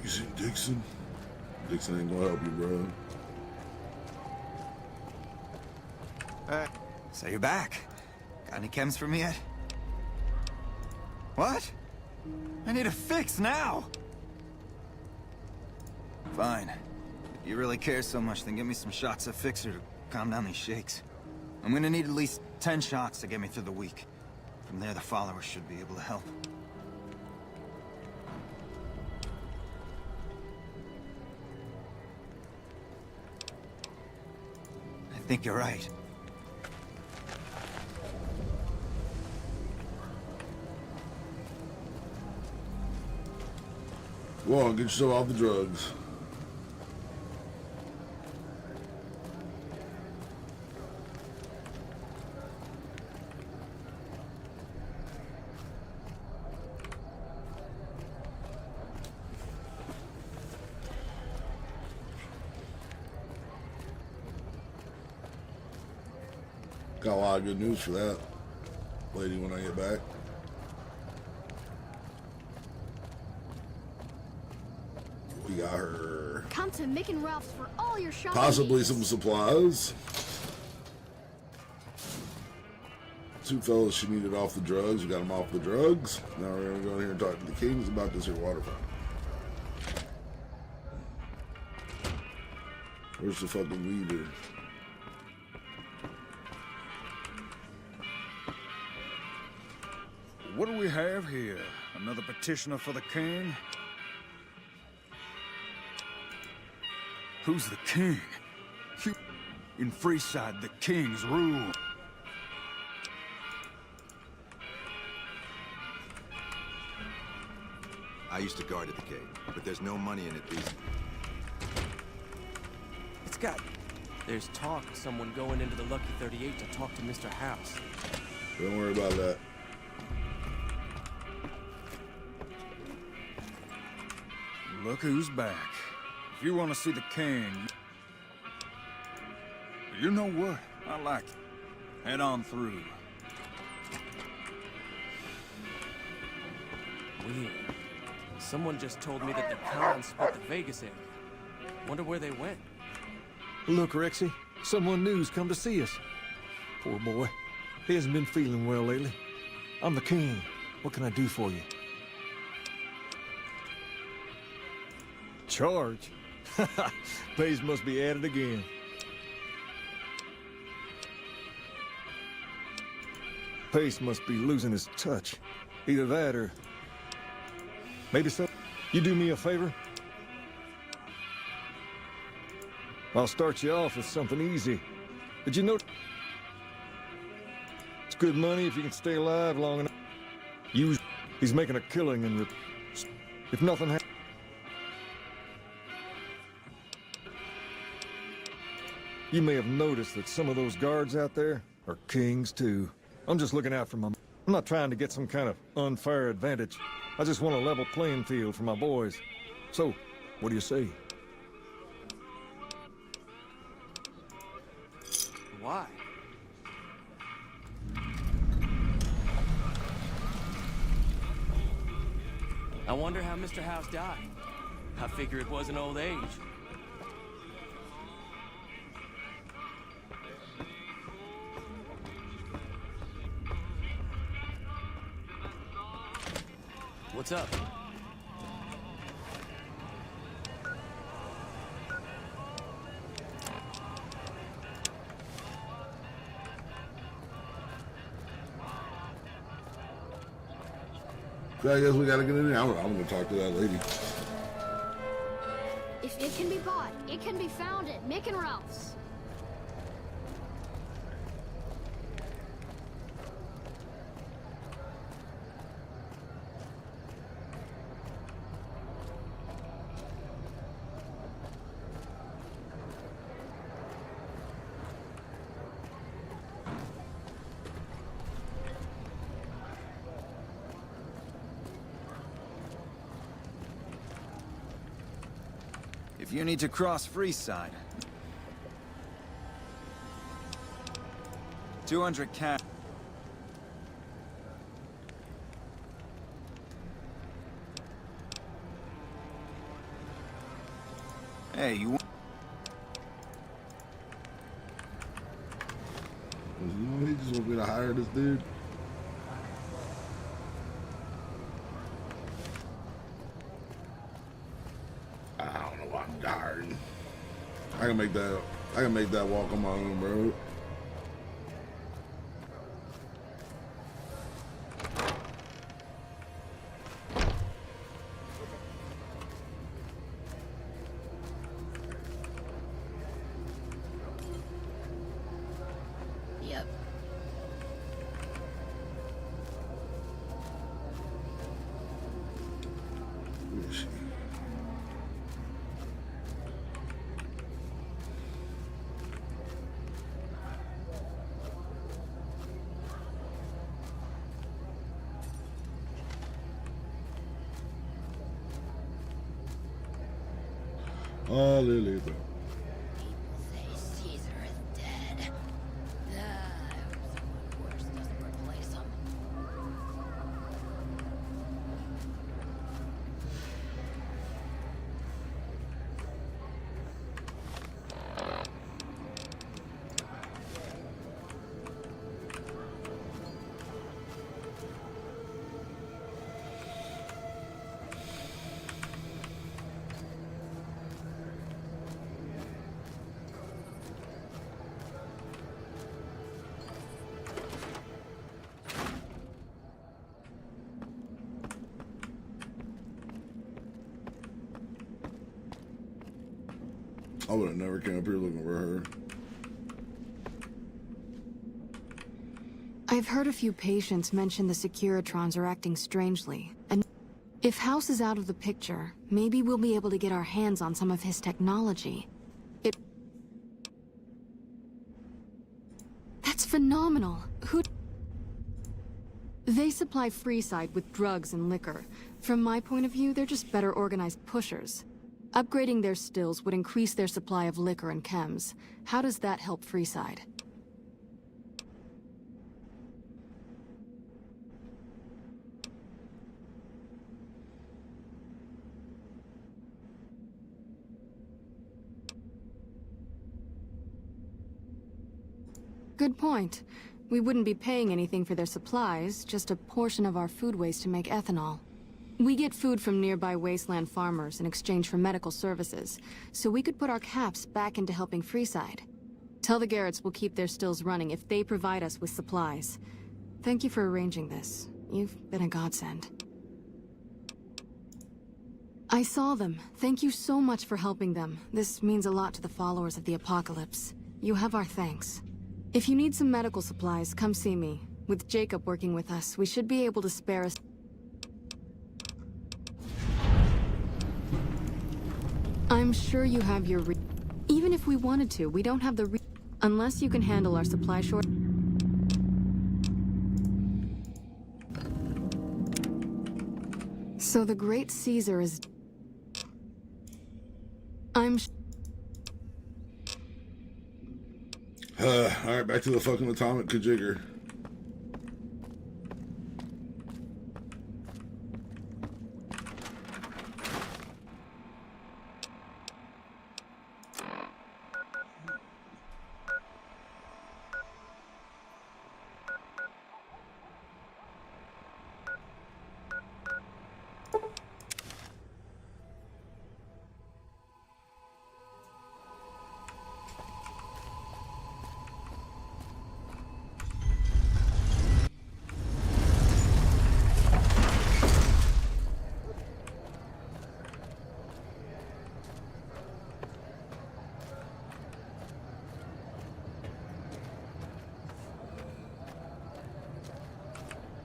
You see Dixon? Dixon ain't gonna help you, bro. So you're back. Got any chems for me yet? What? I need a fix now! Fine. If you really care so much, then give me some shots of Fixer to calm down these shakes. I'm gonna need at least 10 shots to get me through the week. From there, the followers should be able to help. I think you're right. Go on, get yourself off the drugs. Got a lot of good news for that lady when I get back. We got her. Come to Mick and Ralph's for all your shopping Possibly needs. some supplies. Two fellas she needed off the drugs. We got them off the drugs. Now we're gonna go in here and talk to the Kings about this here waterfront. Where's the fucking leader? What do we have here? Another petitioner for the king? Who's the king? In Freeside, the kings rule. I used to guard at the gate, but there's no money in it these. It's got... There's talk of someone going into the Lucky 38 to talk to Mr. House. Don't worry about that. Look who's back. If you want to see the king... You know what? I like it. Head on through. Weird. Someone just told me that the Khans split the Vegas area. Wonder where they went. Look, Rexy, someone new's come to see us. Poor boy. He hasn't been feeling well lately. I'm the king. What can I do for you? Charge? Pays must be added again. Pace must be losing his touch. Either that or... maybe so. You do me a favor? I'll start you off with something easy. Did you know... it's good money if you can stay alive long enough. He's making a killing and... if nothing happens... You may have noticed that some of those guards out there are kings, too. I'm just looking out for my... I'm not trying to get some kind of unfair advantage. I just want a level playing field for my boys. So, what do you say? Why? I wonder how Mr. House died. I figure it wasn't old age. What's up? So I guess we gotta get in there. I'm gonna talk to that lady. If it can be bought, it can be found at Mick and Ralph's. If you need to cross Freeside, 200 cash. Hey, you want... He just want me to hire this dude. I don't know why I'm hiring. I can make that walk on my own, bro. Yep. Where is she? Oh, Lily, bro. Caesar is dead. I hope someone worse doesn't replace him. I would have never came up here looking for her. I've heard a few patients mention the Securitrons are acting strangely, and if House is out of the picture, maybe we'll be able to get our hands on some of his technology. That's phenomenal. They supply Freeside with drugs and liquor. From my point of view, they're just better organized pushers. Upgrading their stills would increase their supply of liquor and chems. How does that help Freeside? Good point. We wouldn't be paying anything for their supplies, just a portion of our food waste to make ethanol. We get food from nearby wasteland farmers in exchange for medical services, so we could put our caps back into helping Freeside. Tell the Garretts we'll keep their stills running if they provide us with supplies. Thank you for arranging this. You've been a godsend. I saw them. Thank you so much for helping them. This means a lot to the followers of the Apocalypse. You have our thanks. If you need some medical supplies, come see me. With Jacob working with us, we should be able to spare us. I'm sure you have your Even if we wanted to, we don't have the unless you can handle our supply short. So the great Caesar is... Alright, back to the fucking atomic kajigger.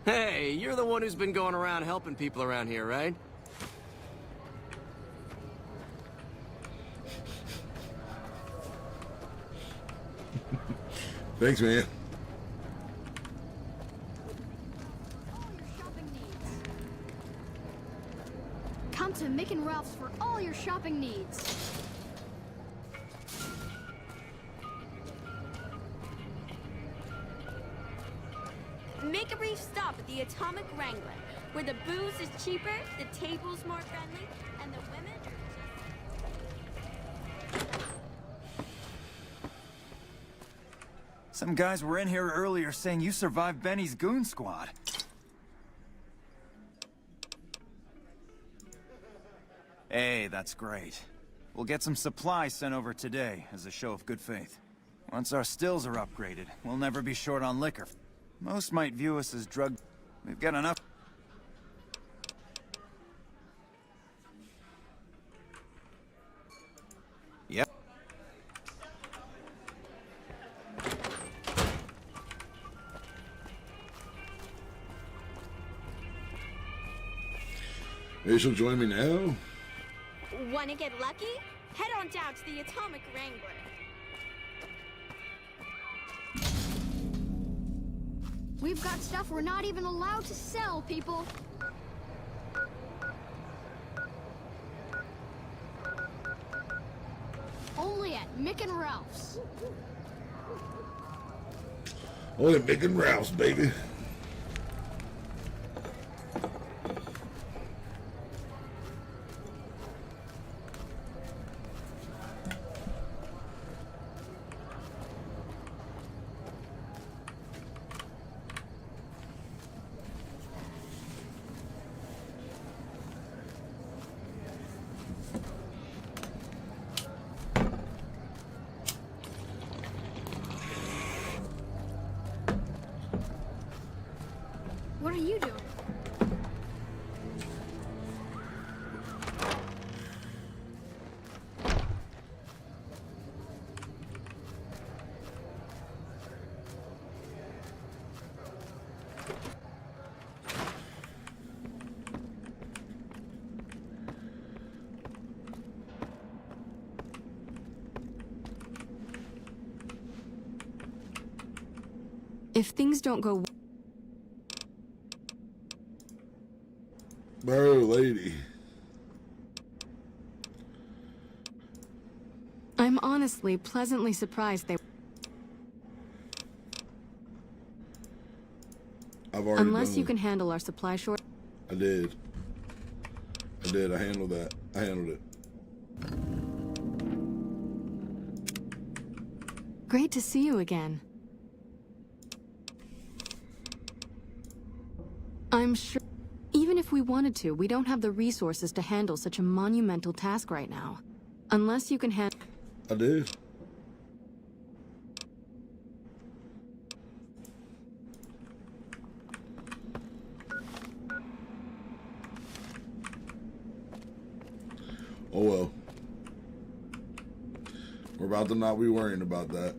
Hey, you're the one who's been going around helping people around here, right? Thanks, man. Come to Mick and Ralph's for all your shopping needs. Make a brief stop at the Atomic Wrangler, where the booze is cheaper, the tables more friendly, and the women are just... Some guys were in here earlier saying you survived Benny's goon squad. Hey, that's great. We'll get some supplies sent over today as a show of good faith. Once our stills are upgraded, we'll never be short on liquor. Most might view us as drug... We've got enough... Yep. Maybe she'll join me now? Wanna get lucky? Head on down to the Atomic Wrangler. We've got stuff we're not even allowed to sell, people. Only at Mick and Ralph's. Only Mick and Ralph's, baby. What are you doing? If things don't go... Bro, lady. I'm honestly pleasantly surprised they... I've already Unless done you it. can handle our supply short... I did. I handled that. I handled it. Great to see you again. I'm sure... Even if we wanted to, we don't have the resources to handle such a monumental task right now. Unless you can handle... I did. Oh well. We're about to not be worrying about that.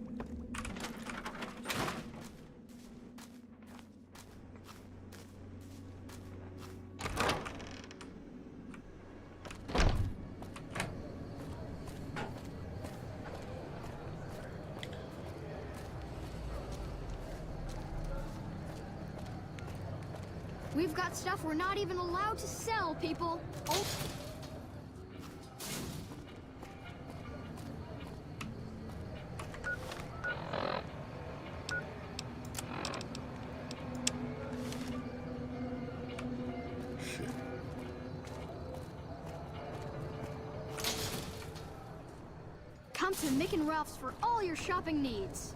We've got stuff we're not even allowed to sell, people. Oh. Come to Mick and Ralph's for all your shopping needs.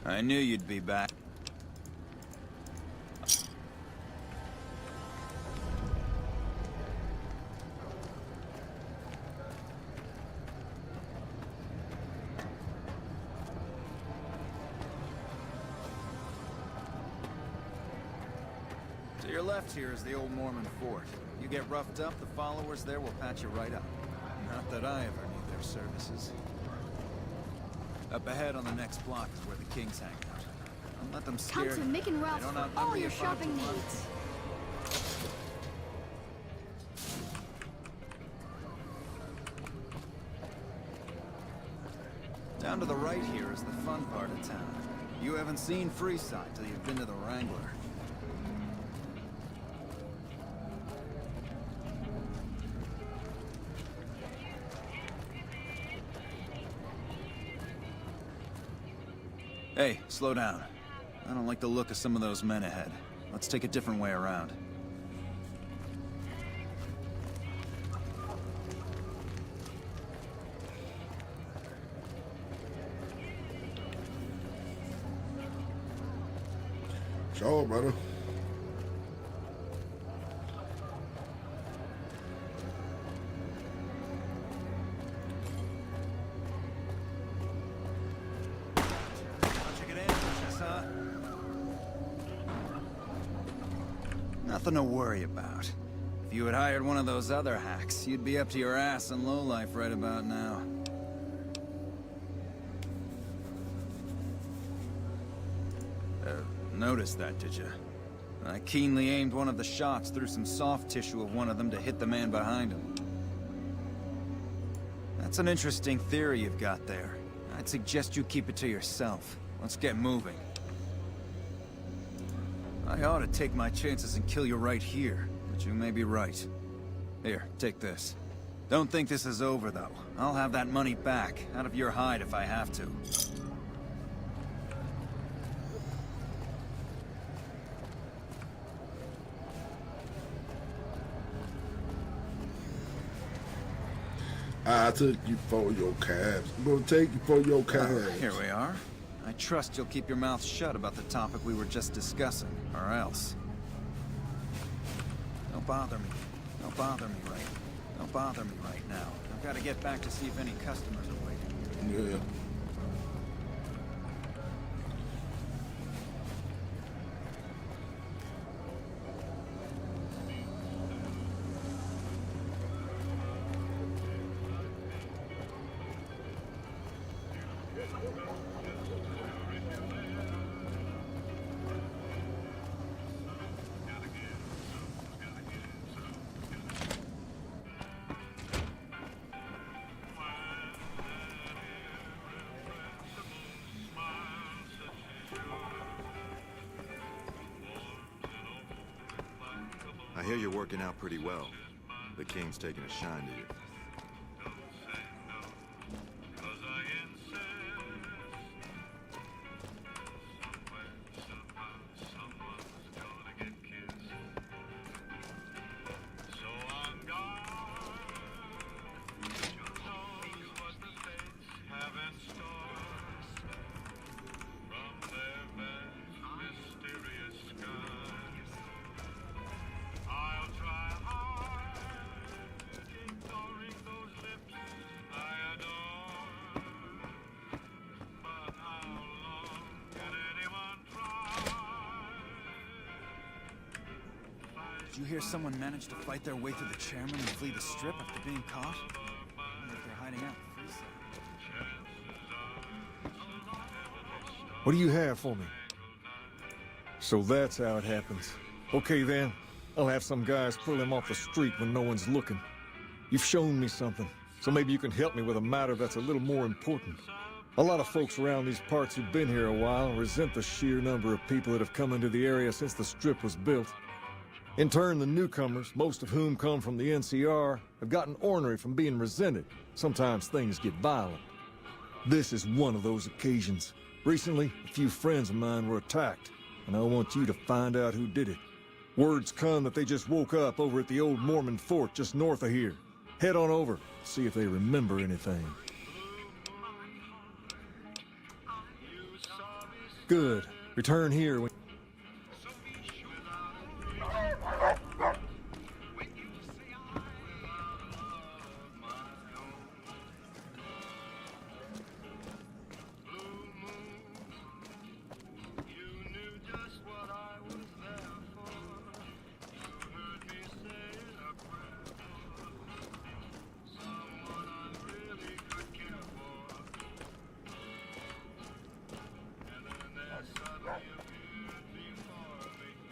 I knew you'd be back. To your left here is the old Mormon fort. You get roughed up, the followers there will patch you right up. Not that I ever need their services. Up ahead on the next block is where the Kings hang out. Don't let them scare you. Come to Mick and Ralph's for all your shopping needs. Down to the right here is the fun part of town. You haven't seen Freeside till you've been to the Wrangler. Hey, slow down. I don't like the look of some of those men ahead. Let's take a different way around. Sure, brother. Nothing to worry about. If you had hired one of those other hacks, you'd be up to your ass in lowlife right about now. Noticed that, did you? I keenly aimed one of the shots through some soft tissue of one of them to hit the man behind him. That's an interesting theory you've got there. I'd suggest you keep it to yourself. Let's get moving. I ought to take my chances and kill you right here, but you may be right. Here, take this. Don't think this is over, though. I'll have that money back, out of your hide if I have to. I took you for your calves. I'm gonna take you for your calves. Here we are. I trust you'll keep your mouth shut about the topic we were just discussing, or else. Don't bother me. Don't bother me right now. I've got to get back to see if any customers are waiting. Yeah. I hear you're working out pretty well. The King's taking a shine to you. Did you hear someone managed to fight their way through the chairman and flee the strip after being caught? I wonder if they're hiding out in Freeside. What do you have for me? So that's how it happens. Okay then, I'll have some guys pull him off the street when no one's looking. You've shown me something, so maybe you can help me with a matter that's a little more important. A lot of folks around these parts who've been here a while resent the sheer number of people that have come into the area since the strip was built. In turn, the newcomers, most of whom come from the NCR, have gotten ornery from being resented. Sometimes things get violent. This is one of those occasions. Recently, a few friends of mine were attacked, and I want you to find out who did it. Word's come that they just woke up over at the old Mormon fort just north of here. Head on over, see if they remember anything. Good. Return here when...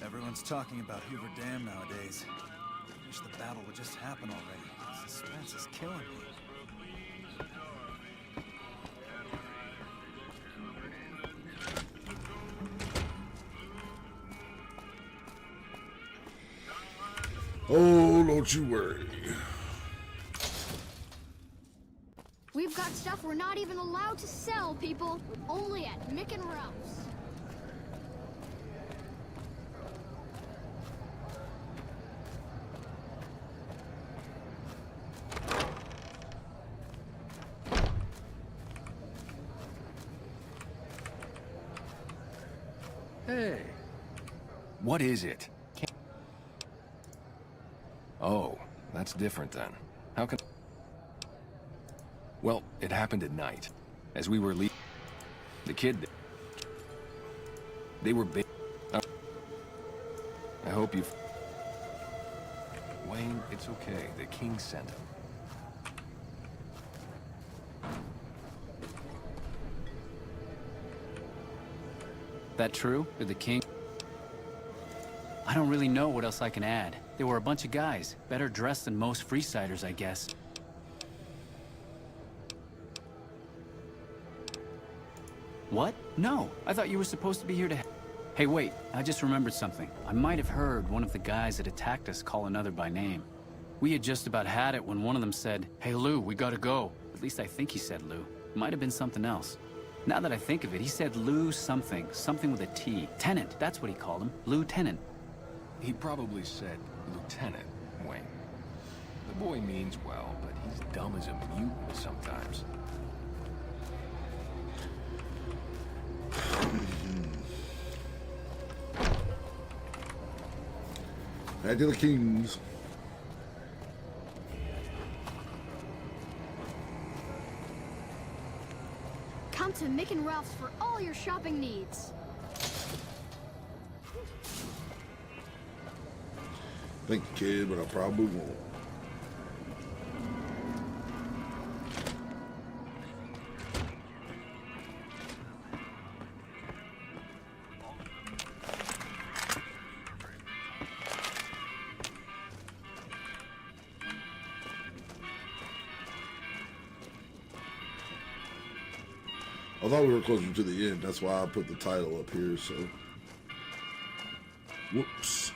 Everyone's talking about Hoover Dam nowadays. I wish the battle would just happen already. Suspense is killing me. Oh, don't you worry. We've got stuff we're not even allowed to sell, people. Only at Mick and Ralph's. Hey. What is it? Oh, that's different then. How can... Well, it happened at night. As we were leaving... The kid... They were big... I hope you've... Wayne, it's okay. The king sent him. That true? Did the king... I don't really know what else I can add. There were a bunch of guys, better dressed than most Freesiders, I guess. What? No, I thought you were supposed to be here to... Hey, wait, I just remembered something. I might have heard one of the guys that attacked us call another by name. We had just about had it when one of them said, "Hey Lou, we gotta go." At least I think he said Lou. Might have been something else. Now that I think of it, he said Lou something. Something with a T. Tenant, that's what he called him. Lieutenant. He probably said Lieutenant, Wayne. The boy means well, but he's dumb as a mutant sometimes. Back to the Kings. Come to Mick and Ralph's for all your shopping needs. Thank you, kid, but I probably won't. I thought we were closer to the end. That's why I put the title up here, so. Whoops.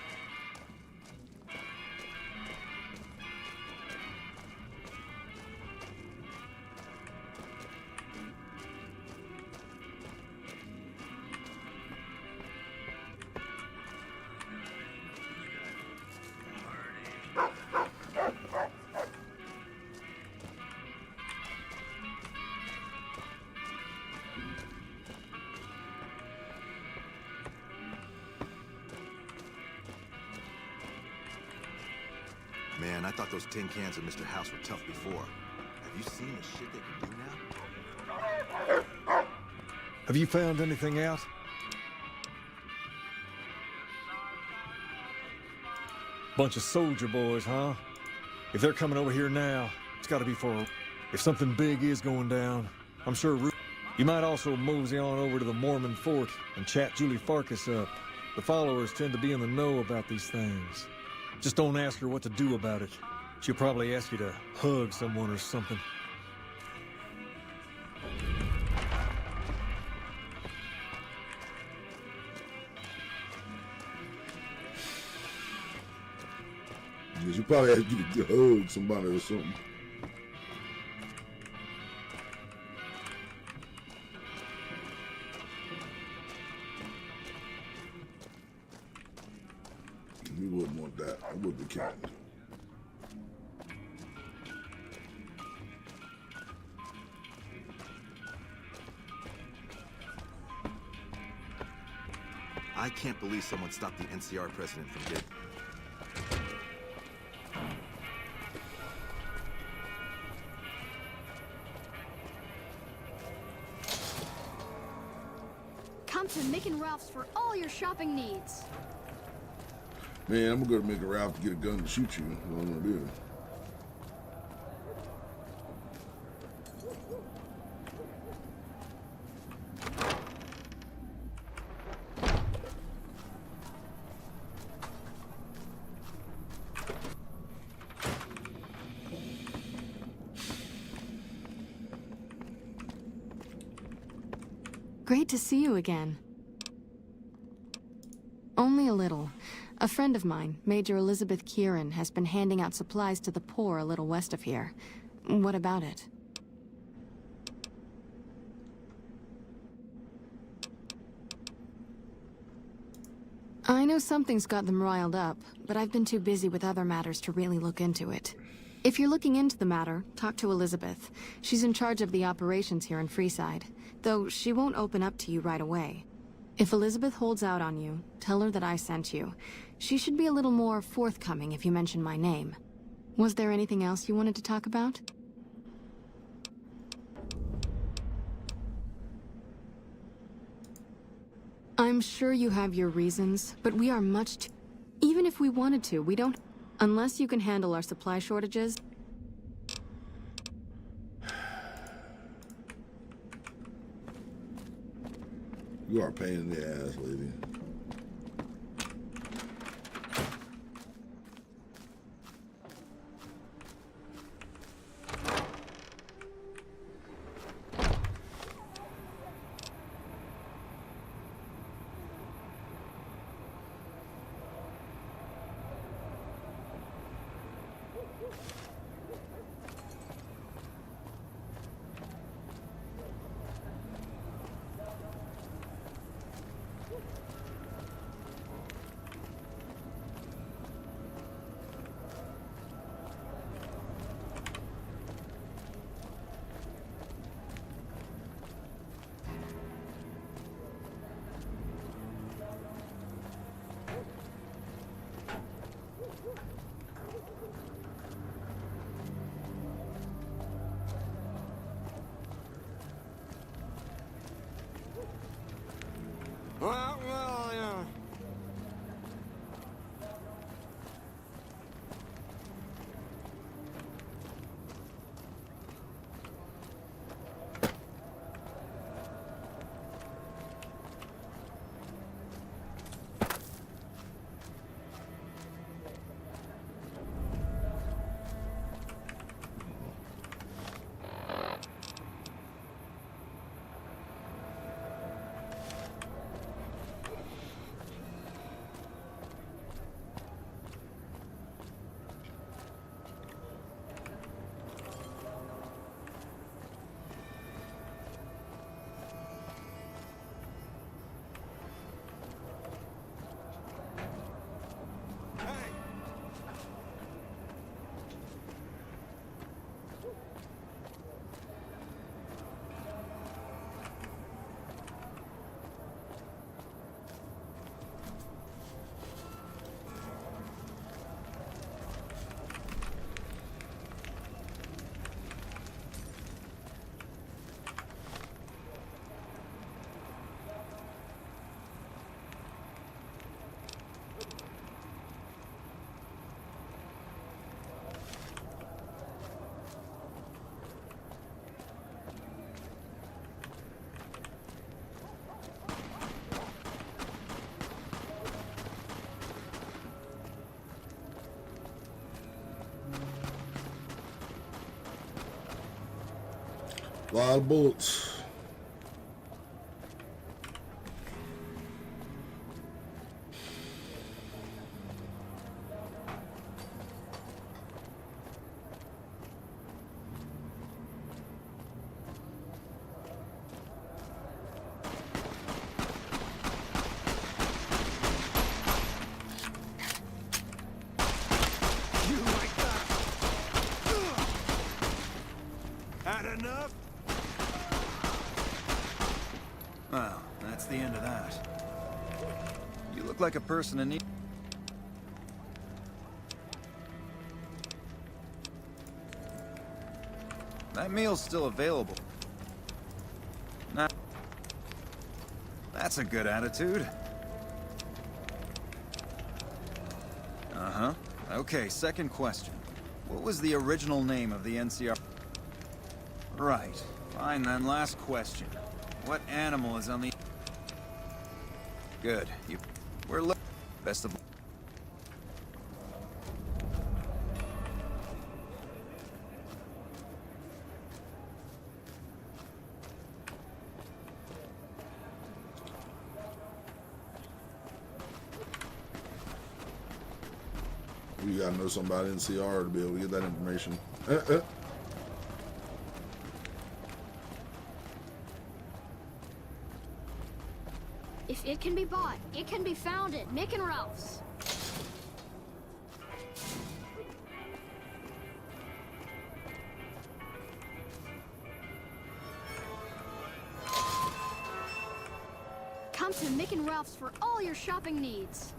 Man, I thought those tin cans at Mr. House were tough before. Have you seen the shit they can do now? Have you found anything out? Bunch of soldier boys, huh? If they're coming over here now, it's gotta be for... If something big is going down, I'm sure... You might also mosey on over to the Mormon fort and chat Julie Farkas up. The followers tend to be in the know about these things. Just don't ask her what to do about it. She'll probably ask you to hug someone or something. She probably ask you to hug somebody or something. We wouldn't want that. I wouldn't be kind. I can't believe someone stopped the NCR president from getting... Come to Mick and Ralph's for all your shopping needs. Man, I'm gonna go to make a Ralph to get a gun to shoot you. What I'm gonna do. Great to see you again. Only a little. A friend of mine, Major Elizabeth Kieran, has been handing out supplies to the poor a little west of here. What about it? I know something's got them riled up, but I've been too busy with other matters to really look into it. If you're looking into the matter, talk to Elizabeth. She's in charge of the operations here in Freeside, though she won't open up to you right away. If Elizabeth holds out on you, tell her that I sent you. She should be a little more forthcoming if you mention my name. Was there anything else you wanted to talk about? I'm sure you have your reasons, but we are much too... Even if we wanted to, we don't... Unless you can handle our supply shortages... You are a pain in the ass, lady. A lot of bullets. Had enough? Well, that's the end of that. You look like a person in need. That meal's still available. Nah. That's a good attitude. Uh-huh. Okay, second question. What was the original name of the NCR? Right. Fine then, last question. What animal is on the... Good. We're best of... You gotta know something about NCR to be able to get that information. If it can be bought, it can be found at Mick and Ralph's. Come to Mick and Ralph's for all your shopping needs.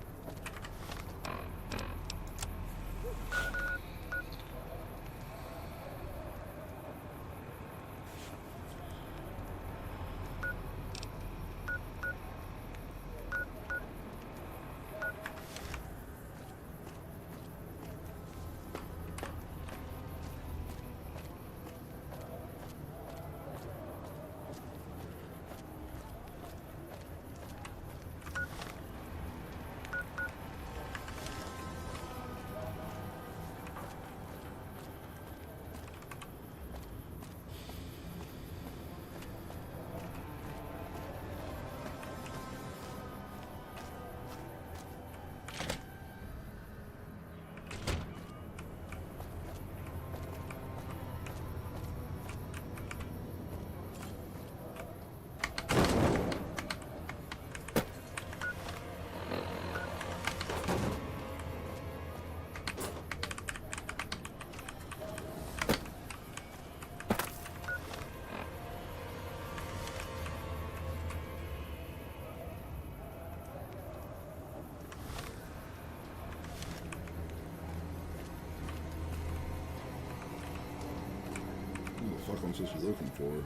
What the fuck I'm supposed to be looking for?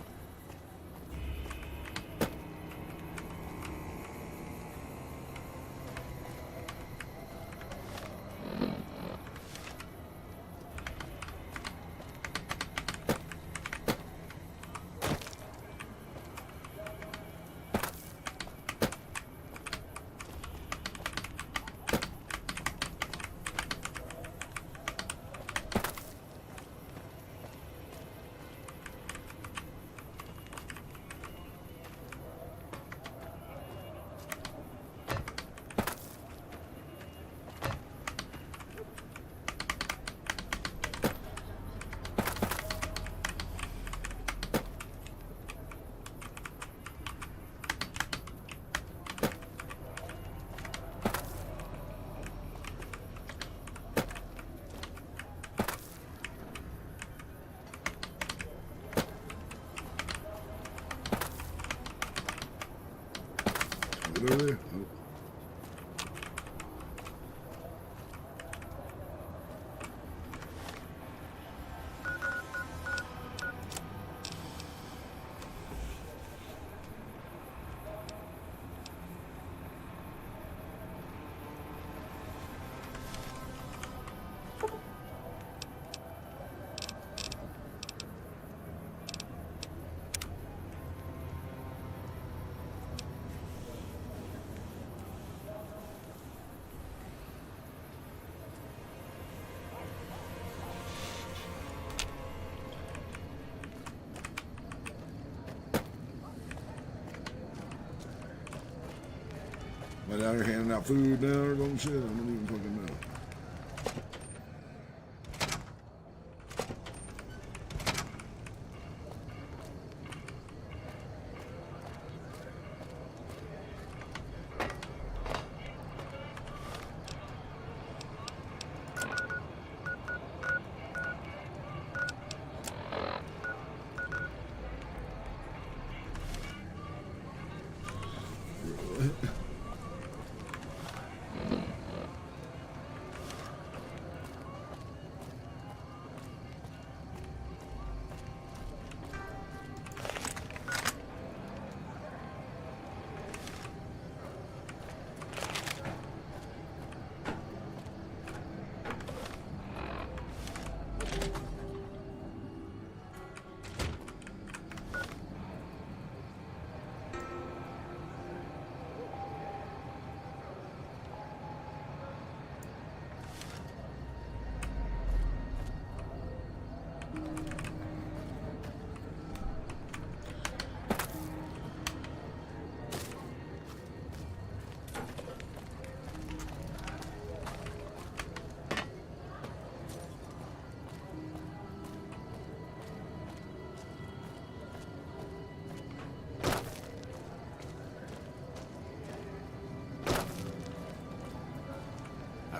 Am I down here handing out food now or some shit? I don't even fucking know.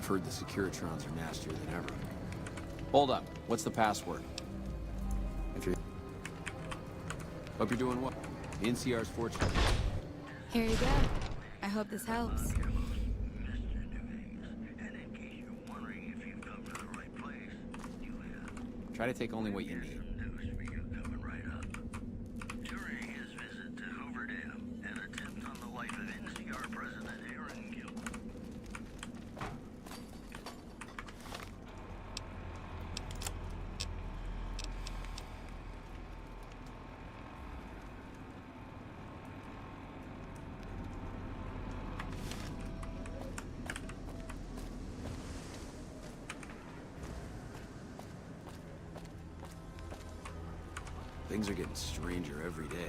I've heard the Securitrons are nastier than ever. Hold up. What's the password? If you're... Hope you're doing well. The NCR's fortunate. Here you go. I hope this helps. Try to take only what you need. Things are getting stranger every day.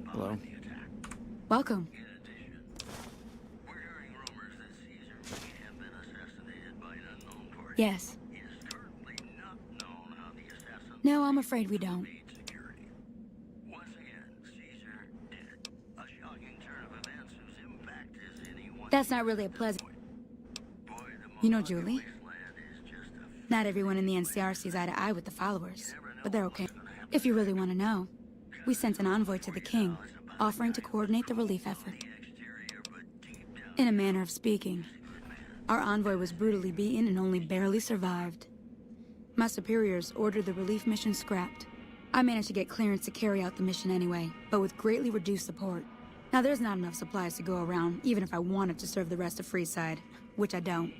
Hello? Welcome. Yes. No, I'm afraid we don't. That's not really a pleasant... You know Julie? Not everyone in the NCR sees eye to eye with the followers, but they're okay. If you really want to know, we sent an envoy to the king, offering to coordinate the relief effort. In a manner of speaking, our envoy was brutally beaten and only barely survived. My superiors ordered the relief mission scrapped. I managed to get clearance to carry out the mission anyway, but with greatly reduced support. Now there's not enough supplies to go around, even if I wanted to serve the rest of Freeside, which I don't.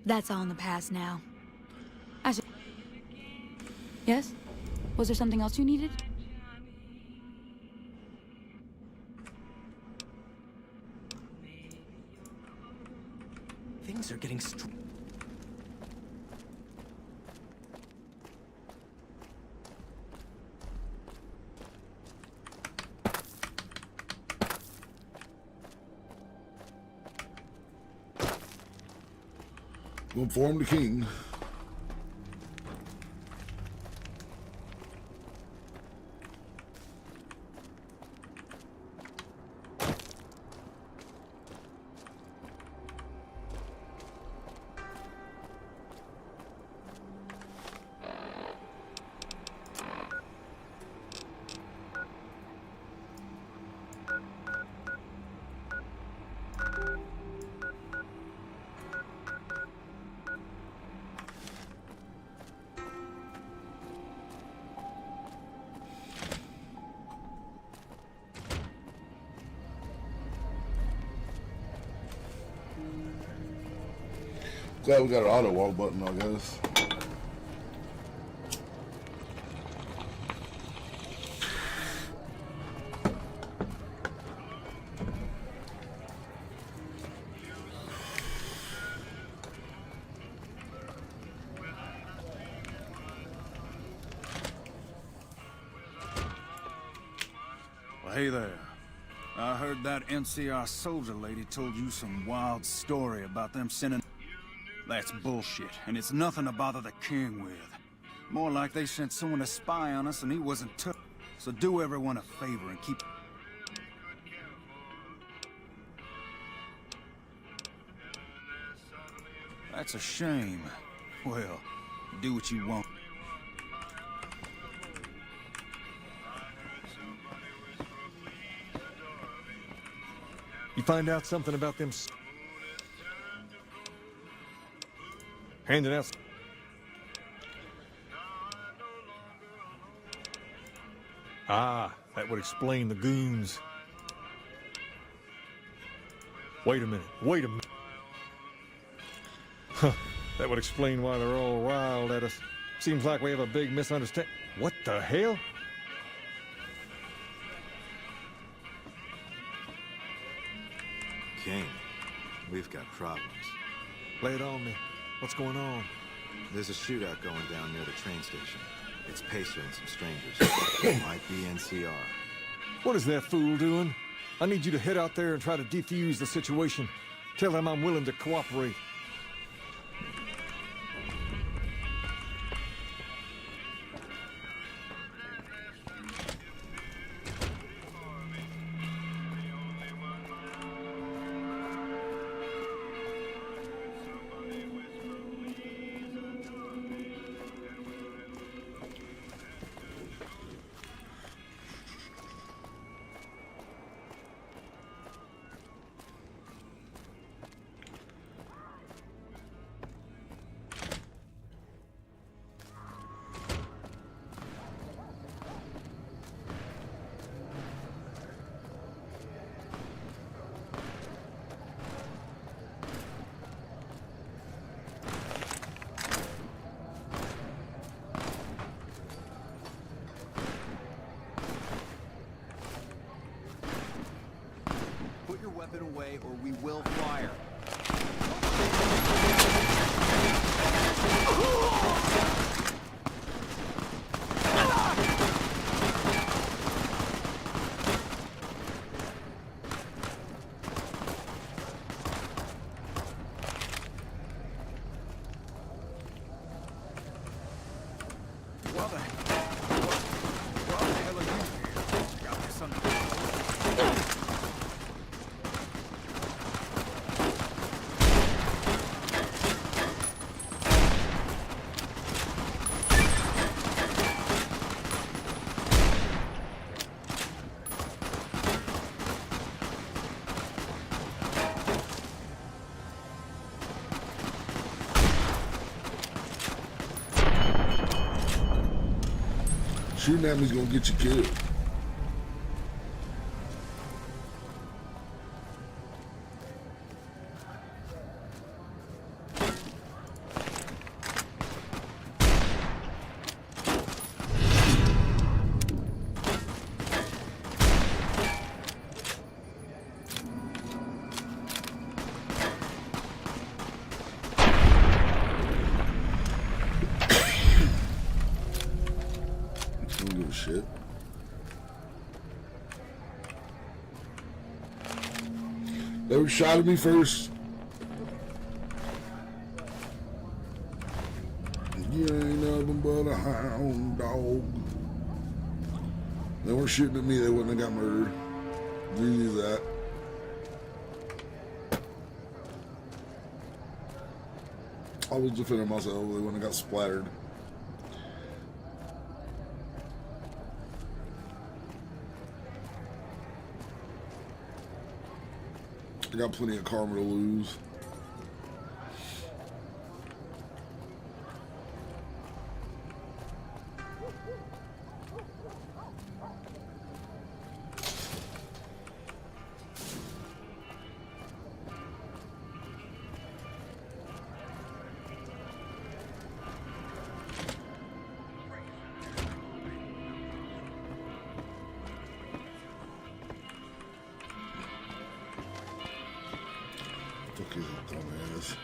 That's all in the past now. I should... Yes? Was there something else you needed? Things are getting We'll inform the king. Glad we got an auto walk button, I guess. Well, hey there. I heard that NCR soldier lady told you some wild story about them sending... That's bullshit, and it's nothing to bother the king with. More like they sent someone to spy on us and he wasn't took. So do everyone a favor and keep... That's a shame. Well, do what you want. You find out something about them handing out. Ah, that would explain the goons. Wait a minute, wait a minute. Huh, that would explain why they're all riled at us. Seems like we have a big misunderstanding. What the hell? King, we've got problems. Lay it on me. What's going on? There's a shootout going down near the train station. It's Pacer and some strangers. Might be NCR. What is that fool doing? I need you to head out there and try to defuse the situation. Tell them I'm willing to cooperate. Put your weapon away or we will fire. Shooting at me's gonna get you killed. Shit. They were shot at me first. You ain't nothing but a hound dog. They weren't shooting at me, they wouldn't have got murdered. Easy as that. I was defending myself, they wouldn't have got splattered. I got plenty of karma to lose. Fuck you, dumbass.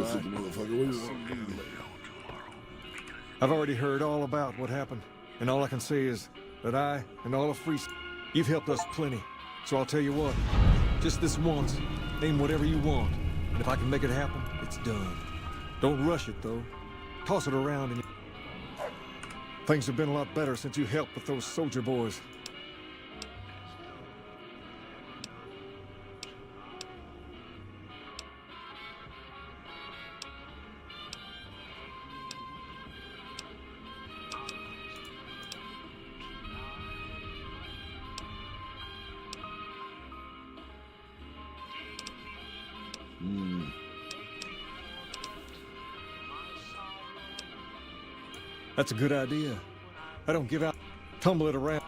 Pussy right. motherfucker. What do you want? I've already heard all about what happened, and all I can say is that I and all of Freest, you've helped us plenty. So I'll tell you what, just this once, name whatever you want, and if I can make it happen, it's done. Don't rush it, though. Toss it around and things have been a lot better since you helped with those soldier boys. That's a good idea. I don't give out. Tumble it around.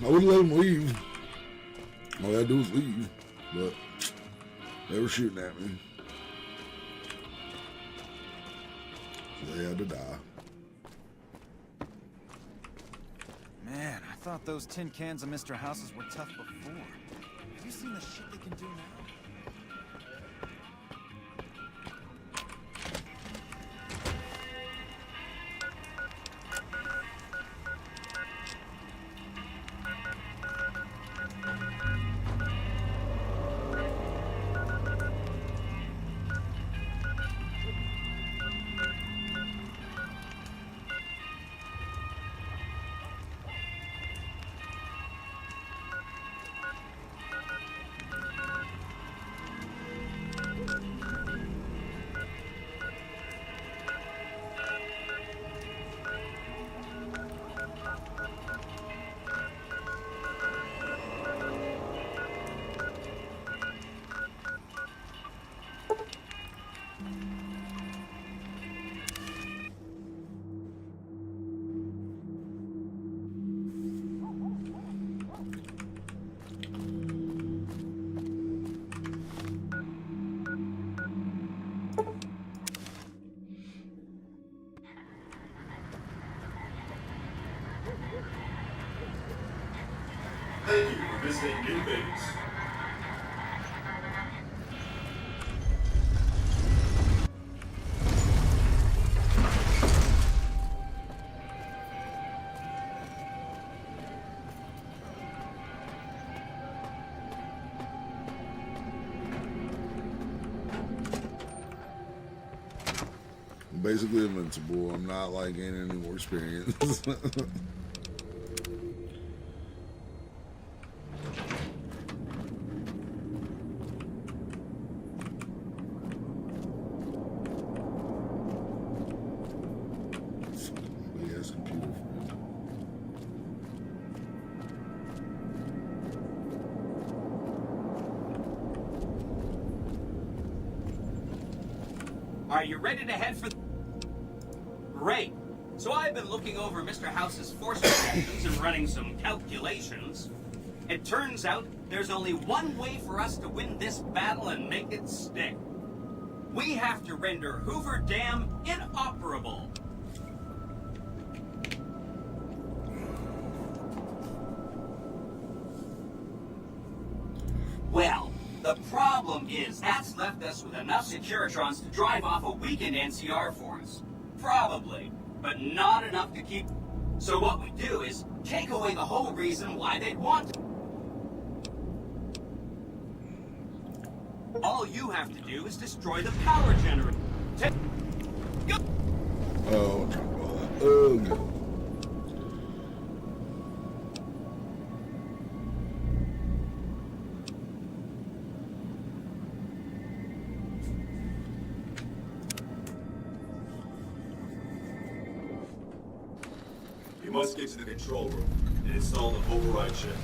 I wouldn't let them leave. All I gotta do is leave, but they were shooting at me. So they had to die. Man, I thought those tin cans of Mr. House's were tough before. Have you seen the shit they can do now? Thank you for visiting New Vegas. I'm basically invincible. I'm not like gaining any more experience. Are you ready to head for... Great. So I've been looking over Mr. House's force projections and running some calculations. It turns out there's only one way for us to win this battle and make it stick. We have to render Hoover Dam inoperable. Well, the problem is that's left us with enough Securitrons to drive off a weakened NCR force. Probably, but not enough to keep... So what we do is take away the whole reason why they'd want to. All you have to do is destroy the power generator. Go! Oh, oh no. You must get to the control room and install the override chip.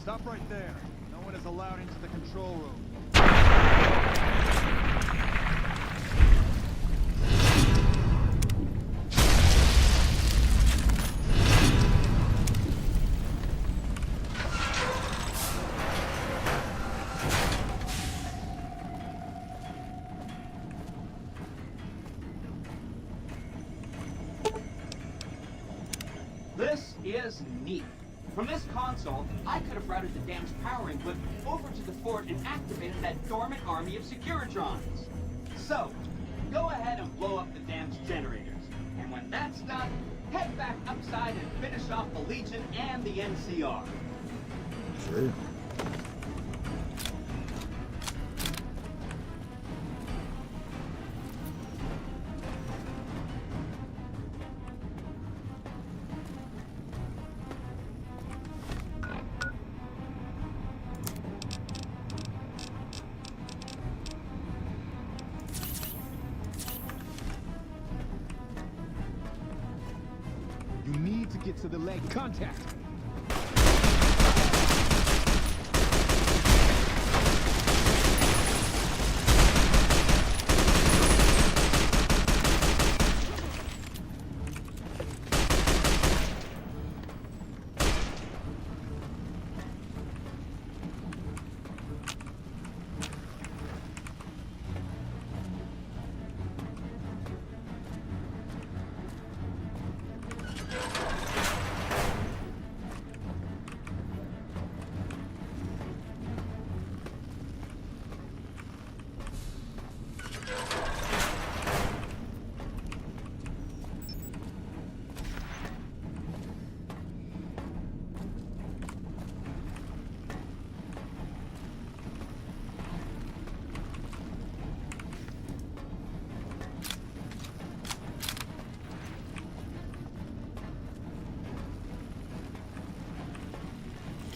Stop right there. No one is allowed into the control room. This is neat. From this console, I could have routed the dam's power input over to the fort and activated that dormant army of Securitrons. So, go ahead and blow up the dam's generators. And when that's done, head back upside and finish off the Legion and the NCR. Sure. You need to get to the leg. Contact!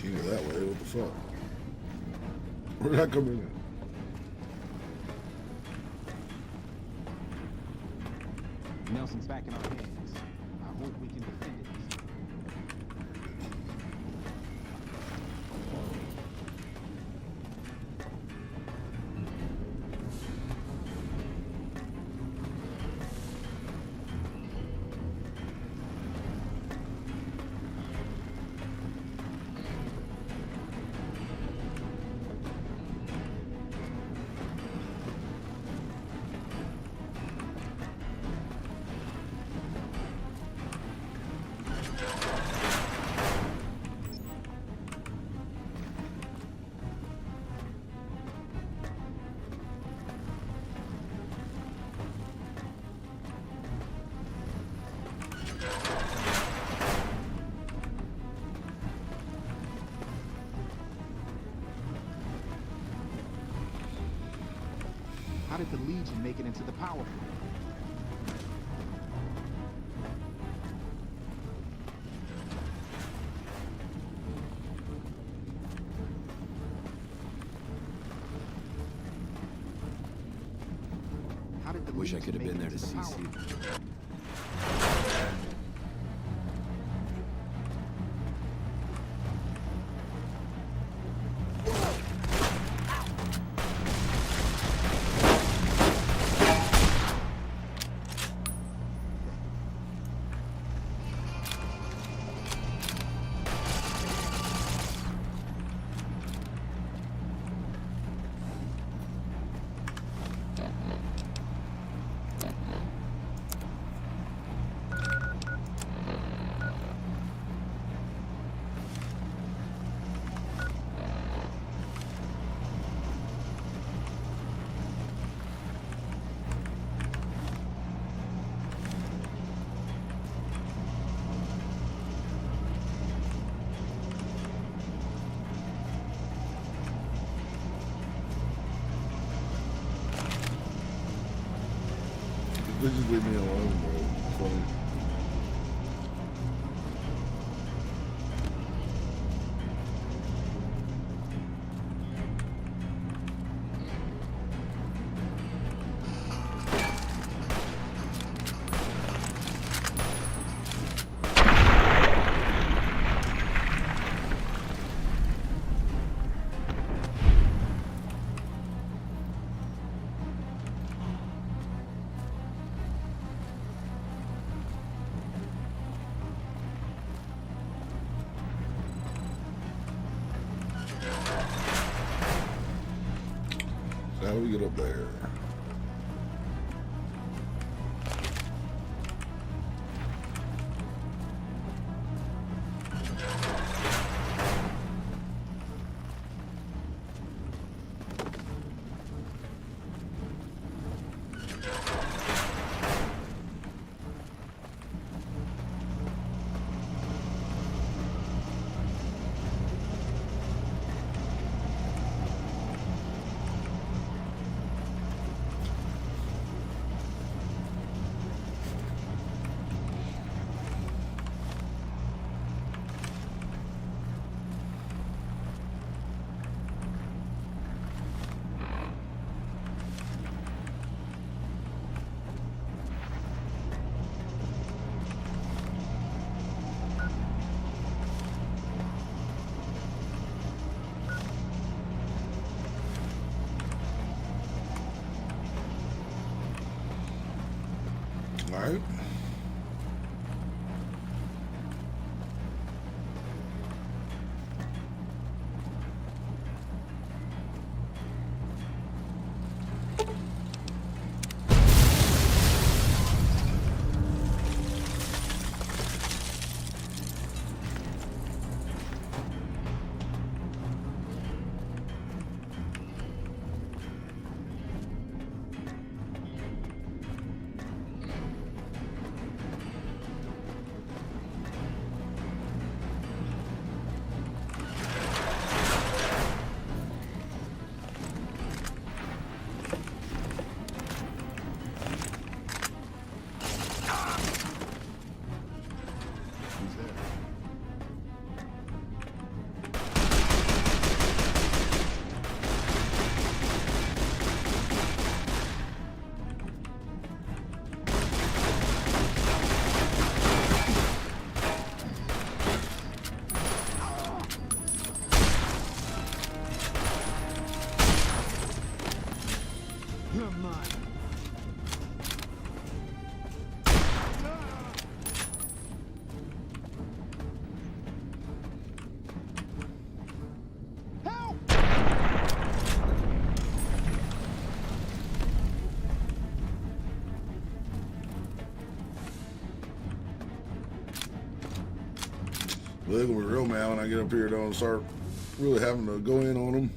Can't go that way. What the fuck? Where'd that come in? Nelson's back in our hands. I hope we can defend it. How did the Legion make it into the power plant? How did the Wish I Legion could have make been there it to power? CC. They just leave me alone, bro. It's funny. So how do we get up there? All right. You're mine. Well, they're gonna be real mad when I get up here though and start really having to go in on them.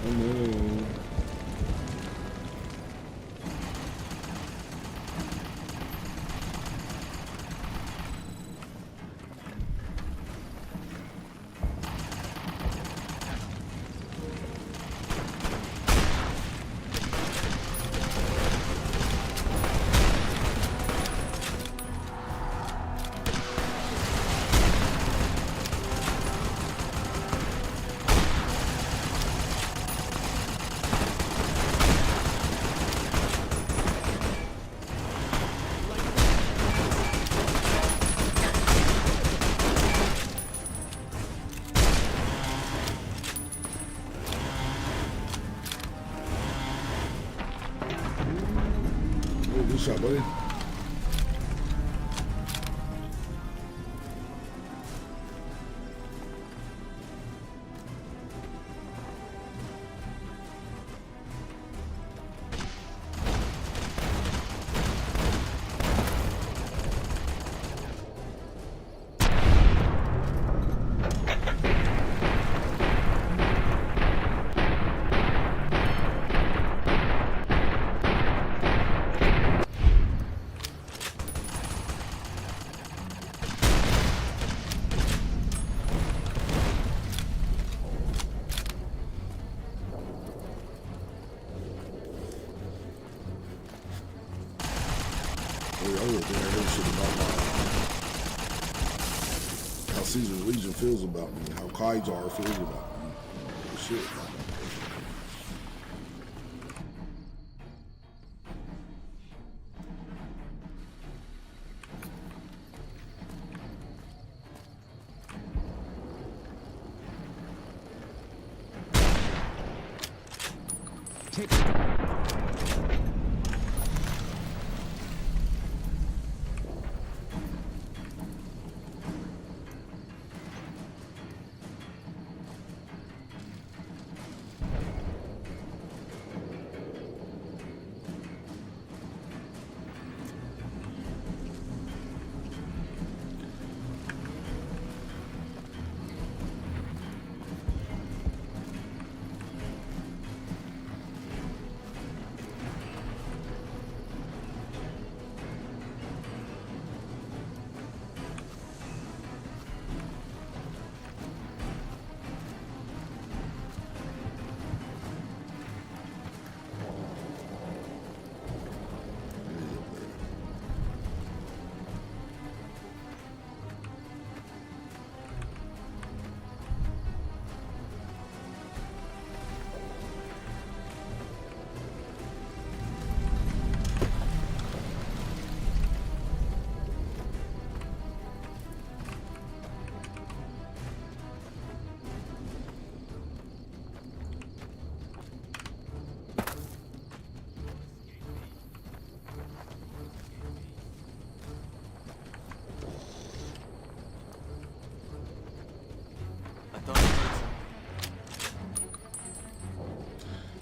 Oh no. Oh, good shot, buddy. How Caesar's Legion feels about me, how Kaijar feels about me. Shit.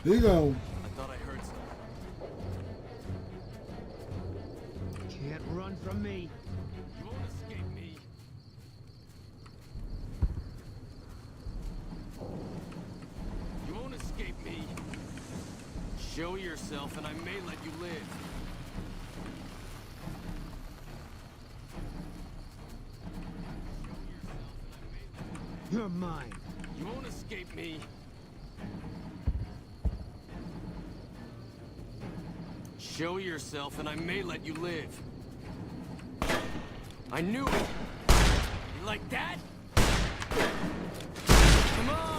Here you go. I thought I heard something. Can't run from me. You won't escape me. You won't escape me. Show yourself and I may let you live. You're mine. You won't escape me. Show yourself and I may let you live. I knew it. You like that? Come on!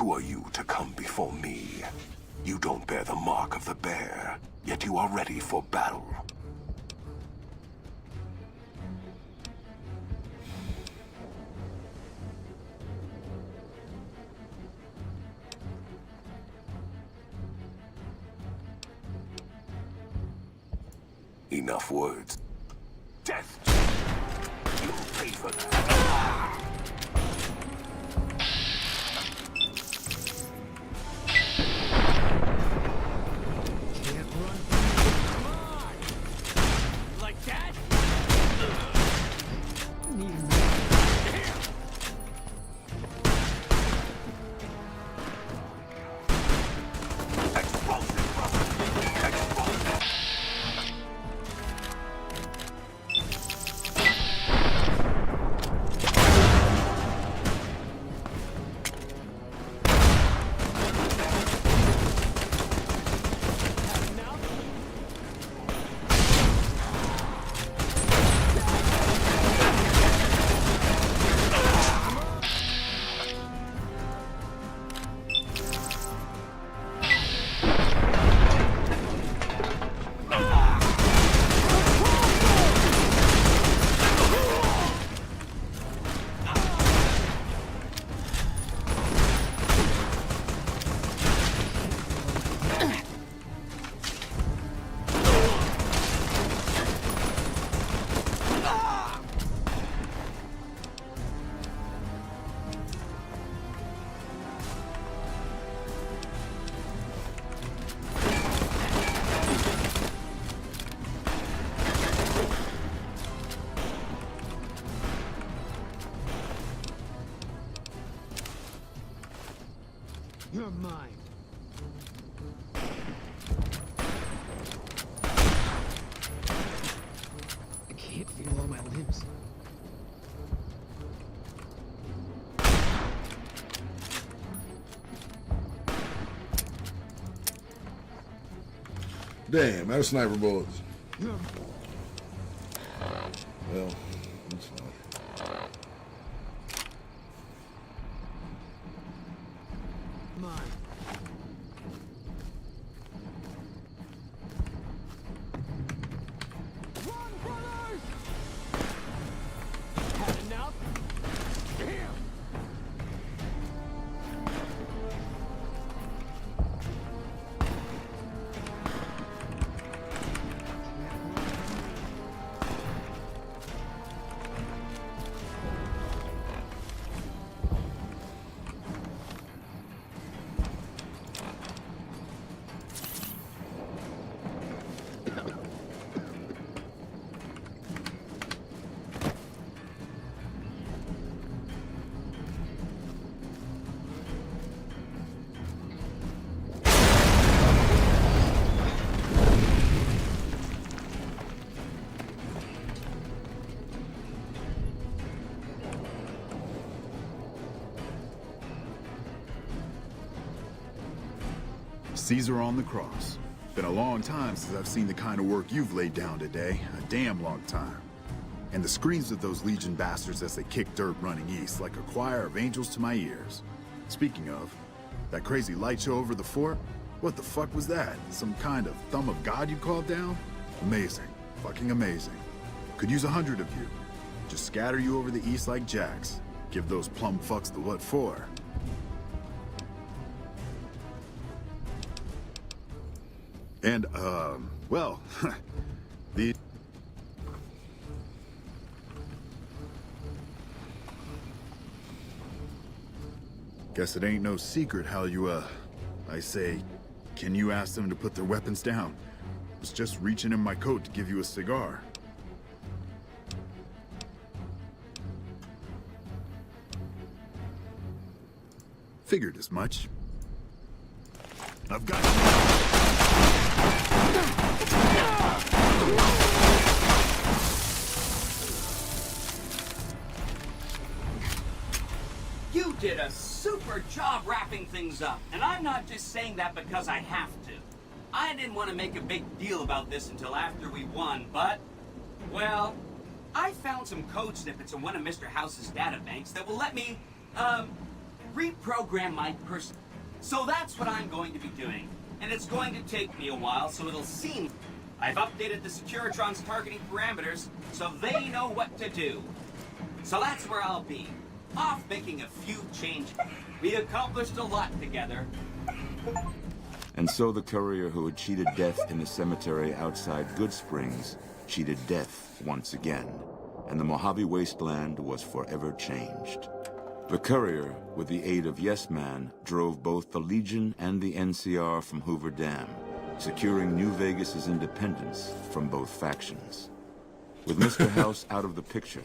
Who are you to come before me? You don't bear the mark of the bear, yet you are ready for battle. Enough words. Death! You'll pay for that. Like that? You're mine. I can't feel all my limbs. Damn, out of sniper bullets. You're Well, that's fine. mine. Had enough? Damn! Caesar on the cross. Been a long time since I've seen the kind of work you've laid down today. A damn long time. And the screams of those Legion bastards as they kick dirt running east like a choir of angels to my ears. Speaking of, that crazy light show over the fort? What the fuck was that? Some kind of thumb of God you called down? Amazing. Fucking amazing. Could use 100 of you. Just scatter you over the east like jacks. Give those plum fucks the what for. And, well, the... Guess it ain't no secret how you, I say, can you ask them to put their weapons down? Was just reaching in my coat to give you a cigar. Figured as much. I've got You did a super job wrapping things up, and I'm not just saying that because I have to. I didn't want to make a big deal about this until after we won, but, well, I found some code snippets in one of Mr. House's databanks that will let me, reprogram my person. So that's what I'm going to be doing. And it's going to take me a while, so it'll seem... I've updated the Securitron's targeting parameters, so they know what to do. So that's where I'll be. Off making a few changes. We accomplished a lot together. And so the courier who had cheated death in the cemetery outside Goodsprings cheated death once again, and the Mojave Wasteland was forever changed. The courier, with the aid of Yes Man, drove both the Legion and the NCR from Hoover Dam, securing New Vegas's independence from both factions. With Mr. House out of the picture,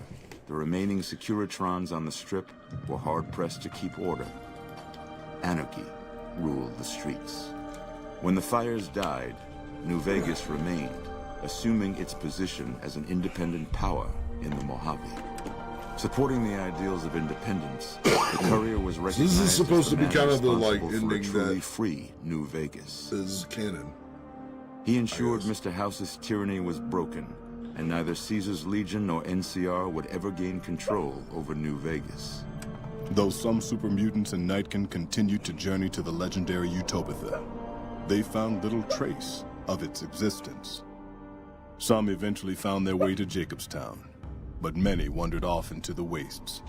the remaining Securitrons on the Strip were hard-pressed to keep order. Anarchy ruled the streets. When the fires died, New Vegas remained, assuming its position as an independent power in the Mojave. Supporting the ideals of independence, the courier was recognized this is supposed as to the be man kind of the responsible for a ending truly that free New Vegas. is canon. He ensured Mr. House's tyranny was broken, and neither Caesar's Legion nor NCR would ever gain control over New Vegas. Though some super mutants in Nightkin continued to journey to the legendary Utopia, they found little trace of its existence. Some eventually found their way to Jacobstown, but many wandered off into the wastes,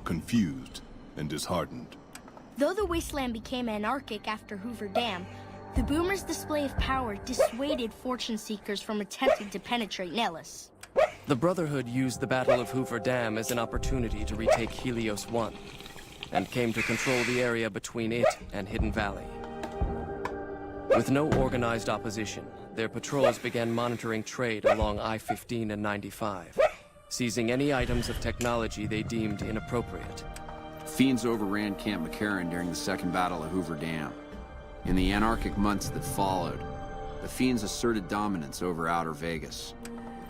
confused and disheartened. Though the wasteland became anarchic after Hoover Dam, the Boomers' display of power dissuaded fortune seekers from attempting to penetrate Nellis. The Brotherhood used the Battle of Hoover Dam as an opportunity to retake Helios 1, and came to control the area between it and Hidden Valley. With no organized opposition, their patrols began monitoring trade along I-15 and 95, seizing any items of technology they deemed inappropriate. Fiends overran Camp McCarran during the Second Battle of Hoover Dam. In the anarchic months that followed, the Fiends asserted dominance over Outer Vegas.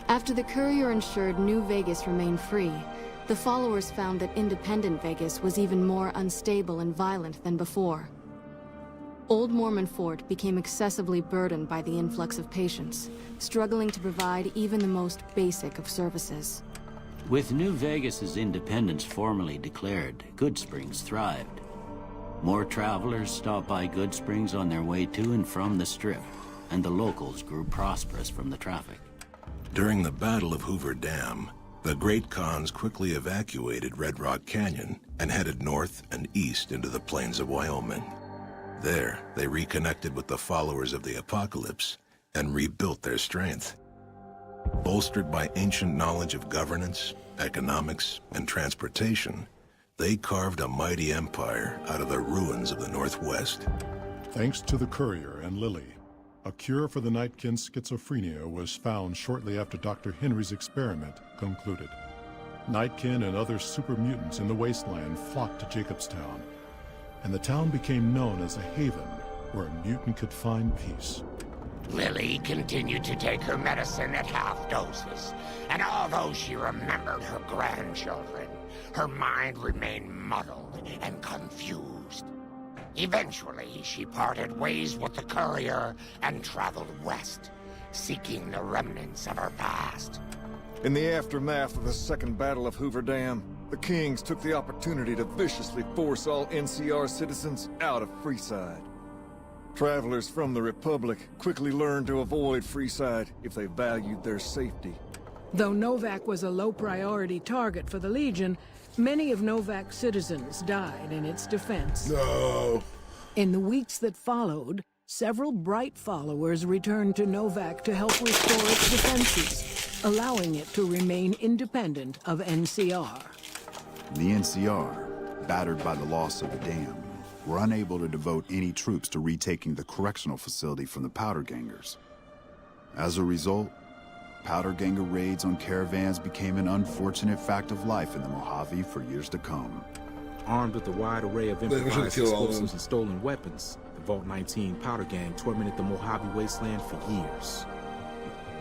After the courier ensured New Vegas remained free, the followers found that independent Vegas was even more unstable and violent than before. Old Mormon Fort became excessively burdened by the influx of patients, struggling to provide even the most basic of services. With New Vegas's independence formally declared, Goodsprings thrived. More travelers stopped by Goodsprings on their way to and from the Strip, and the locals grew prosperous from the traffic. During the Battle of Hoover Dam, the Great Khans quickly evacuated Red Rock Canyon and headed north and east into the plains of Wyoming. There, they reconnected with the followers of the Apocalypse and rebuilt their strength. Bolstered by ancient knowledge of governance, economics, and transportation, they carved a mighty empire out of the ruins of the Northwest. Thanks to the Courier and Lily, a cure for the Nightkin's schizophrenia was found shortly after Dr. Henry's experiment concluded. Nightkin and other super mutants in the wasteland flocked to Jacobstown, and the town became known as a haven where a mutant could find peace. Lily continued to take her medicine at half doses, and although she remembered her grandchildren, her mind remained muddled and confused. Eventually, she parted ways with the Courier and traveled west, seeking the remnants of her past. In the aftermath of the Second Battle of Hoover Dam, the Kings took the opportunity to viciously force all NCR citizens out of Freeside. Travelers from the Republic quickly learned to avoid Freeside if they valued their safety. Though Novak was a low-priority target for the Legion, many of Novak's citizens died in its defense. No. In the weeks that followed, several Bright followers returned to Novak to help restore its defenses, allowing it to remain independent of NCR. The NCR, battered by the loss of the dam, were unable to devote any troops to retaking the correctional facility from the Powder Gangers. As a result, Powder Ganger raids on caravans became an unfortunate fact of life in the Mojave for years to come. Armed with a wide array of improvised explosives and stolen weapons, the Vault 19 Powder Gang tormented the Mojave Wasteland for years.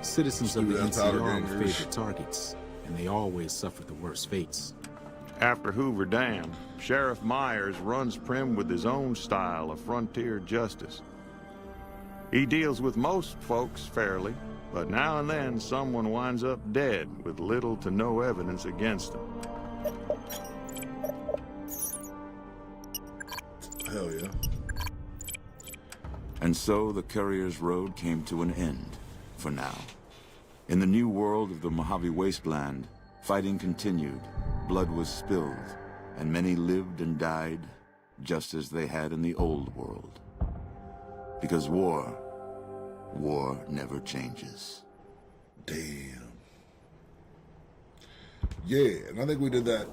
Citizens of the NCR were favorite targets, and they always suffered the worst fates. After Hoover Dam, Sheriff Myers runs Primm with his own style of frontier justice. He deals with most folks fairly, but now and then someone winds up dead with little to no evidence against them. Hell yeah. And so the Courier's Road came to an end, for now. In the new world of the Mojave Wasteland, fighting continued, blood was spilled, and many lived and died just as they had in the old world. Because war never changes. Damn. Yeah, and I think we did that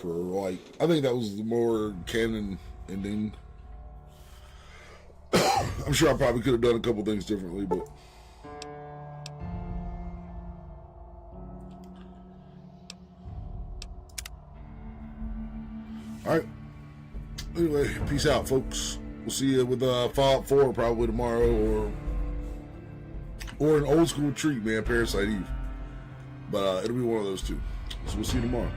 right. I think that was the more canon ending. I'm sure I probably could have done a couple things differently, but alright. Anyway, peace out, folks. We'll see you with Fallout 4 probably tomorrow, or an old school treat, man, Parasite Eve. But it'll be one of those two. So we'll see you tomorrow.